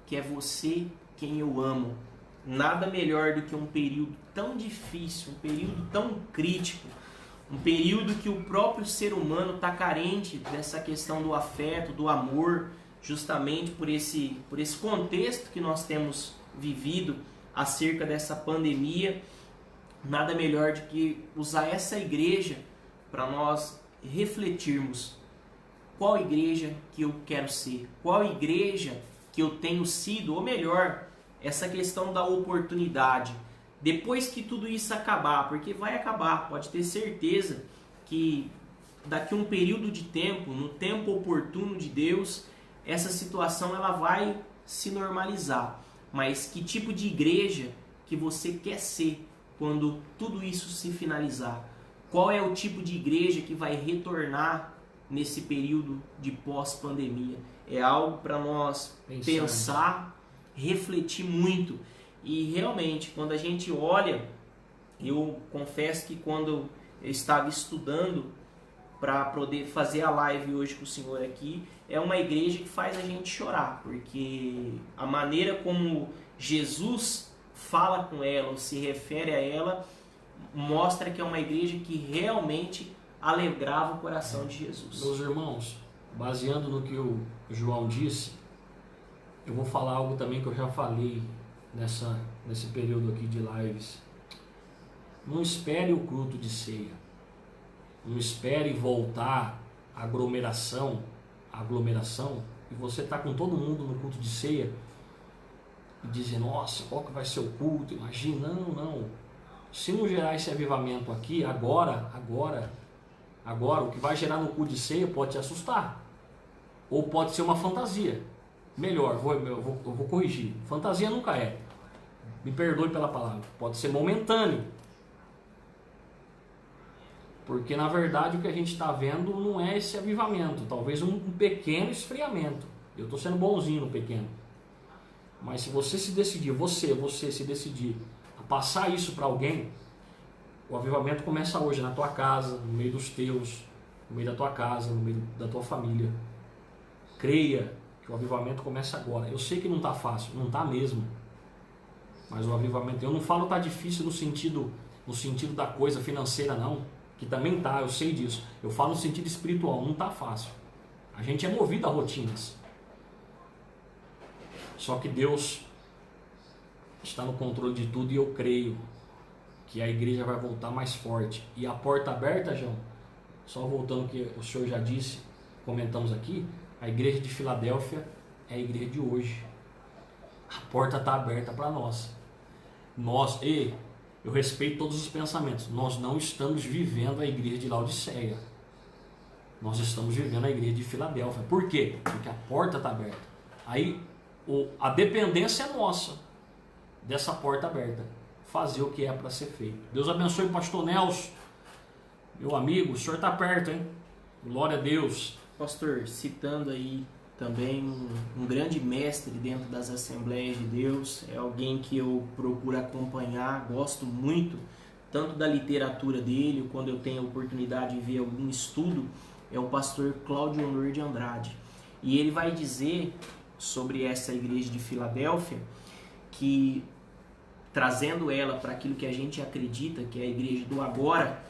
que é você quem eu amo. Nada melhor do que um período tão difícil, um período tão crítico, um período que o próprio ser humano está carente dessa questão do afeto, do amor, justamente por esse contexto que nós temos vivido acerca dessa pandemia. Nada melhor do que usar essa igreja para nós refletirmos qual igreja que eu quero ser, qual igreja que eu tenho sido, ou melhor, essa questão da oportunidade. Depois que tudo isso acabar, porque vai acabar, pode ter certeza que daqui a um período de tempo, no tempo oportuno de Deus, essa situação ela vai se normalizar. Mas que tipo de igreja que você quer ser quando tudo isso se finalizar? Qual é o tipo de igreja que vai retornar nesse período de pós-pandemia? É algo para nós pensar, refletir muito. E realmente, quando a gente olha, eu confesso que quando eu estava estudando para poder fazer a live hoje com o senhor aqui, é uma igreja que faz a gente chorar, porque a maneira como Jesus fala com ela, ou se refere a ela, mostra que é uma igreja que realmente alegrava o coração de Jesus. Meus irmãos, baseando no que o João disse, eu vou falar algo também que eu já falei nesse período aqui de lives. Não espere o culto de ceia. Não espere voltar a aglomeração, e você está com todo mundo no culto de ceia e dizer, nossa, qual que vai ser o culto? Imagina, não. Se não gerar esse avivamento aqui, agora, o que vai gerar no culto de ceia pode te assustar. Ou pode ser uma fantasia. Melhor, eu vou corrigir. Fantasia nunca é. Me perdoe pela palavra. Pode ser momentâneo. Porque na verdade o que a gente está vendo não é esse avivamento. Talvez um pequeno esfriamento. Eu estou sendo bonzinho no pequeno. Mas se você se decidir, você se decidir a passar isso para alguém, o avivamento começa hoje na tua casa, no meio dos teus, no meio da tua casa, no meio da tua família. Creia que o avivamento começa agora. Eu sei que não está fácil, não está mesmo. Mas o avivamento, eu não falo está difícil no sentido da coisa financeira não, que também tá, eu sei disso. Eu falo no sentido espiritual, não está fácil. A gente é movido a rotinas. Só que Deus está no controle de tudo e eu creio que a igreja vai voltar mais forte. E a porta aberta, João, só voltando ao que o senhor já disse, comentamos aqui, a igreja de Filadélfia é a igreja de hoje. A porta está aberta para nós. Eu respeito todos os pensamentos. Nós não estamos vivendo a igreja de Laodiceia. Nós estamos vivendo a igreja de Filadélfia. Por quê? Porque a porta está aberta. Aí a dependência é nossa dessa porta aberta. Fazer o que é para ser feito. Deus abençoe o pastor Nelson. Meu amigo, o senhor está perto, hein? Glória a Deus. Pastor, citando aí também um grande mestre dentro das Assembleias de Deus, é alguém que eu procuro acompanhar, gosto muito, tanto da literatura dele, quando eu tenho a oportunidade de ver algum estudo, é o pastor Cláudio Honor de Andrade. E ele vai dizer sobre essa igreja de Filadélfia, que trazendo ela para aquilo que a gente acredita, que é a igreja do agora,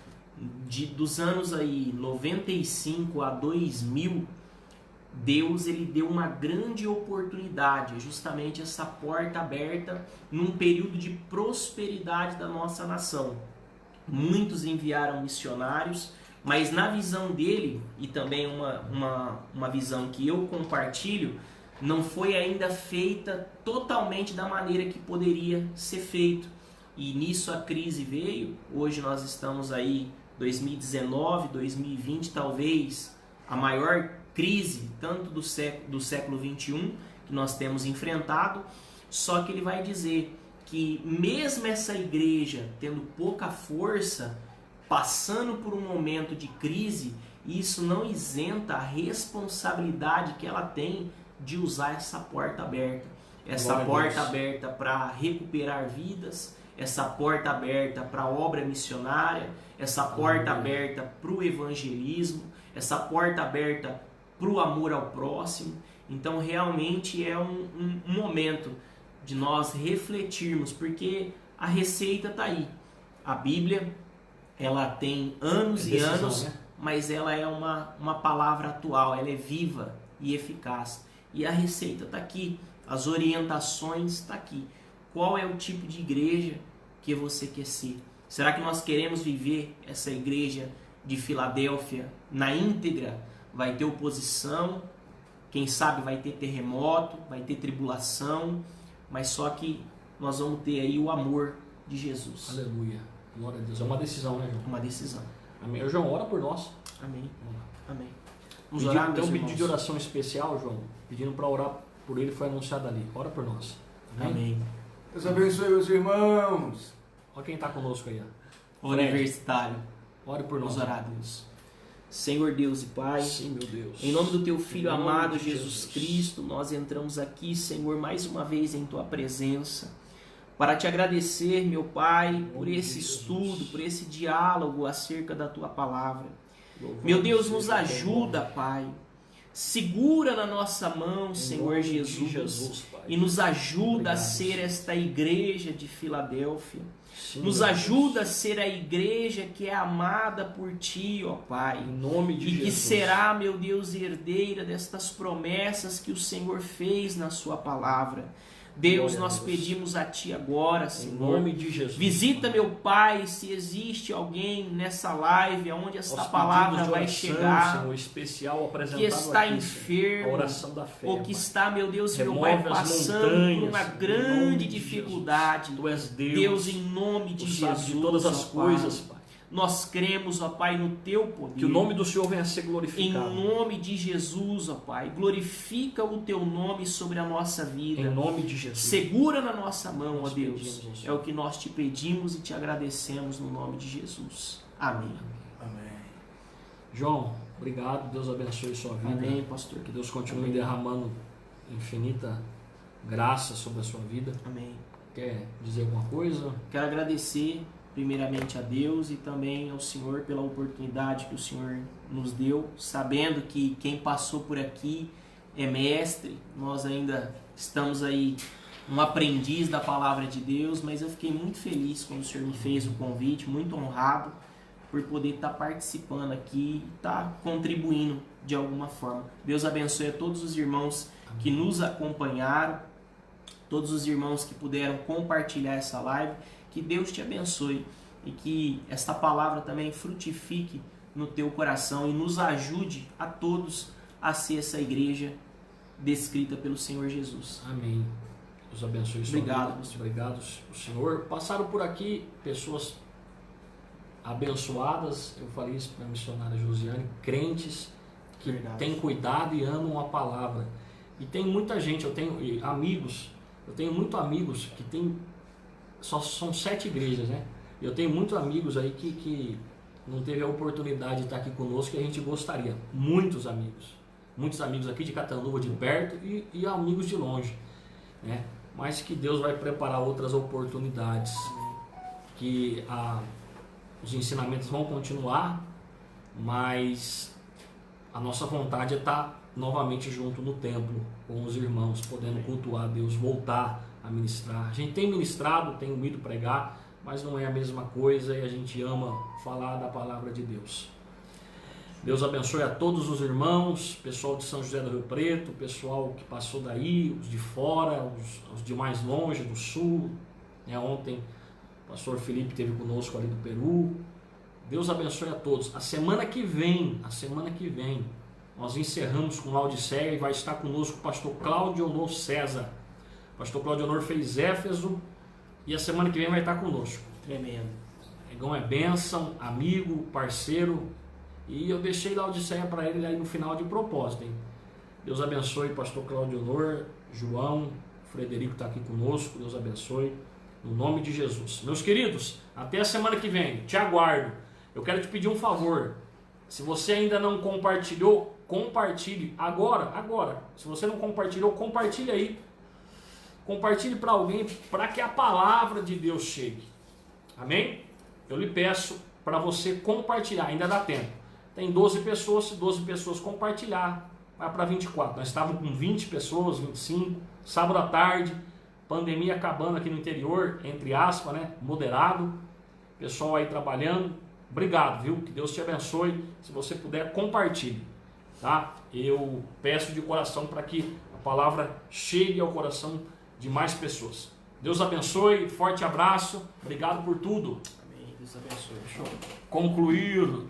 dos anos aí 95 a 2000, Deus ele deu uma grande oportunidade, justamente essa porta aberta num período de prosperidade da nossa nação. Muitos enviaram missionários, mas na visão dele, e também uma visão que eu compartilho, não foi ainda feita totalmente da maneira que poderia ser feito. E nisso a crise veio. Hoje nós estamos aí 2019, 2020, talvez a maior crise tanto do século 21 que nós temos enfrentado. Só que ele vai dizer que mesmo essa igreja tendo pouca força, passando por um momento de crise, isso não isenta a responsabilidade que ela tem de usar essa porta aberta. Essa porta aberta para recuperar vidas, essa porta aberta para a obra missionária, essa porta aberta para o evangelismo, essa porta aberta para o amor ao próximo. Então realmente é um momento de nós refletirmos, porque a receita está aí. A Bíblia, ela tem anos e anos, mas ela é uma palavra atual, ela é viva e eficaz. E a receita está aqui, as orientações estão aqui. Qual é o tipo de igreja que você quer ser? Será que nós queremos viver essa igreja de Filadélfia na íntegra? Vai ter oposição, quem sabe vai ter terremoto, vai ter tribulação, mas só que nós vamos ter aí o amor de Jesus. Aleluia. Glória a Deus. É uma decisão, né, João? Uma decisão. Amém. João, ora por nós. Amém. Amém. Vamos orar, meus irmãos. Tem um pedido de oração especial, João, pedindo para orar por ele, foi anunciado ali. Ora por nós. Amém. Amém. Deus abençoe os irmãos. Olha quem está conosco aí. Universitário. Ore por nós. Vamos orar, Deus. Senhor Deus e Pai, sim, meu Deus. Em nome do Teu Filho amado Jesus Cristo, nós entramos aqui, Senhor, mais uma vez em Tua presença, para Te agradecer, meu Pai, por esse estudo, por esse diálogo acerca da Tua palavra. Meu Deus, nos ajuda, Pai. Segura na nossa mão, Senhor Jesus, e nos ajuda a ser esta igreja de Filadélfia. Nos ajuda a ser a igreja que é amada por Ti, ó Pai. Em nome de Jesus. E que será, meu Deus, herdeira destas promessas que o Senhor fez na Sua palavra. Deus, nós pedimos a Ti agora, Senhor. Em nome de Jesus. Visita, meu Pai, se existe alguém nessa live onde esta palavra vai chegar, Senhor, especial apresentado que está aqui, enfermo, a oração da fé, ou que Pai. está, meu Deus, meu Remove Pai, as passando montanhas, por uma em nome grande de dificuldade. Jesus. Tu és Deus. Deus, em nome de Tu Jesus, sabes de todas as ó coisas, Pai. Pai. Nós cremos, ó Pai, no Teu poder. Que o nome do Senhor venha a ser Em glorificado. nome de Jesus, ó Pai, glorifica o Teu nome sobre a nossa vida. Em nome de Jesus. Segura na nossa mão, ó Nós Deus. pedimos, ó É o que nós Te pedimos e Te agradecemos no nome de Jesus. Amém. Amém. João, obrigado. Deus abençoe sua vida. Amém, pastor. Que Deus continue Amém. derramando infinita graça sobre a sua vida. Amém. Quer dizer alguma coisa? Quero agradecer primeiramente a Deus e também ao Senhor pela oportunidade que o Senhor nos deu, sabendo que quem passou por aqui é mestre. Nós ainda estamos aí um aprendiz da palavra de Deus, mas eu fiquei muito feliz quando o Senhor me fez o convite, muito honrado por poder estar participando aqui e estar contribuindo de alguma forma. Deus abençoe a todos os irmãos que nos acompanharam, todos os irmãos que puderam compartilhar essa live. Que Deus te abençoe e que esta palavra também frutifique no teu coração e nos ajude a todos a ser essa igreja descrita pelo Senhor Jesus. Amém. Deus abençoe sua Obrigado. vida. Obrigado, Senhor. Passaram por aqui pessoas abençoadas, eu falei isso para a missionária Josiane, crentes que Verdade. têm cuidado e amam a palavra. E tem muita gente, eu tenho amigos, muitos amigos que tem, são 7 igrejas, né? Eu tenho muitos amigos aí que não teve a oportunidade de estar aqui conosco, que a gente gostaria. Muitos amigos aqui de Catanduva, de perto e amigos de longe, né? Mas que Deus vai preparar outras oportunidades, que os ensinamentos vão continuar, mas a nossa vontade é estar novamente junto no templo com os irmãos, podendo cultuar a Deus, voltar a ministrar. A gente tem ministrado, tem ido pregar, mas não é a mesma coisa e a gente ama falar da palavra de Deus. Deus abençoe a todos os irmãos, pessoal de São José do Rio Preto, pessoal que passou daí, os de fora, os de mais longe, do sul. Ontem o pastor Felipe esteve conosco ali do Peru. Deus abençoe a todos. A semana que vem, nós encerramos com Laodiceia e vai estar conosco o pastor Cláudio Honor César. O pastor Cláudio Honor fez Éfeso e a semana que vem vai estar conosco. Tremendo. Negão é bênção, amigo, parceiro. E eu deixei Laodiceia para ele aí no final de propósito, hein? Deus abençoe pastor Cláudio Honor, João, Frederico está aqui conosco. Deus abençoe, no nome de Jesus. Meus queridos, até a semana que vem. Te aguardo. Eu quero te pedir um favor. Se você ainda não compartilhou, compartilhe agora. Se você não compartilhou, compartilhe aí. Compartilhe para alguém, para que a palavra de Deus chegue. Amém? Eu lhe peço para você compartilhar, ainda dá tempo. Tem 12 pessoas, se 12 pessoas compartilhar, vai para 24. Nós estávamos com 20 pessoas, 25, sábado à tarde, pandemia acabando aqui no interior, entre aspas, né? Moderado. Pessoal aí trabalhando. Obrigado, viu? Que Deus te abençoe. Se você puder, compartilhe, tá? Eu peço de coração para que a palavra chegue ao coração de mais pessoas. Deus abençoe, forte abraço, obrigado por tudo. Amém. Deus abençoe. Deixa eu concluir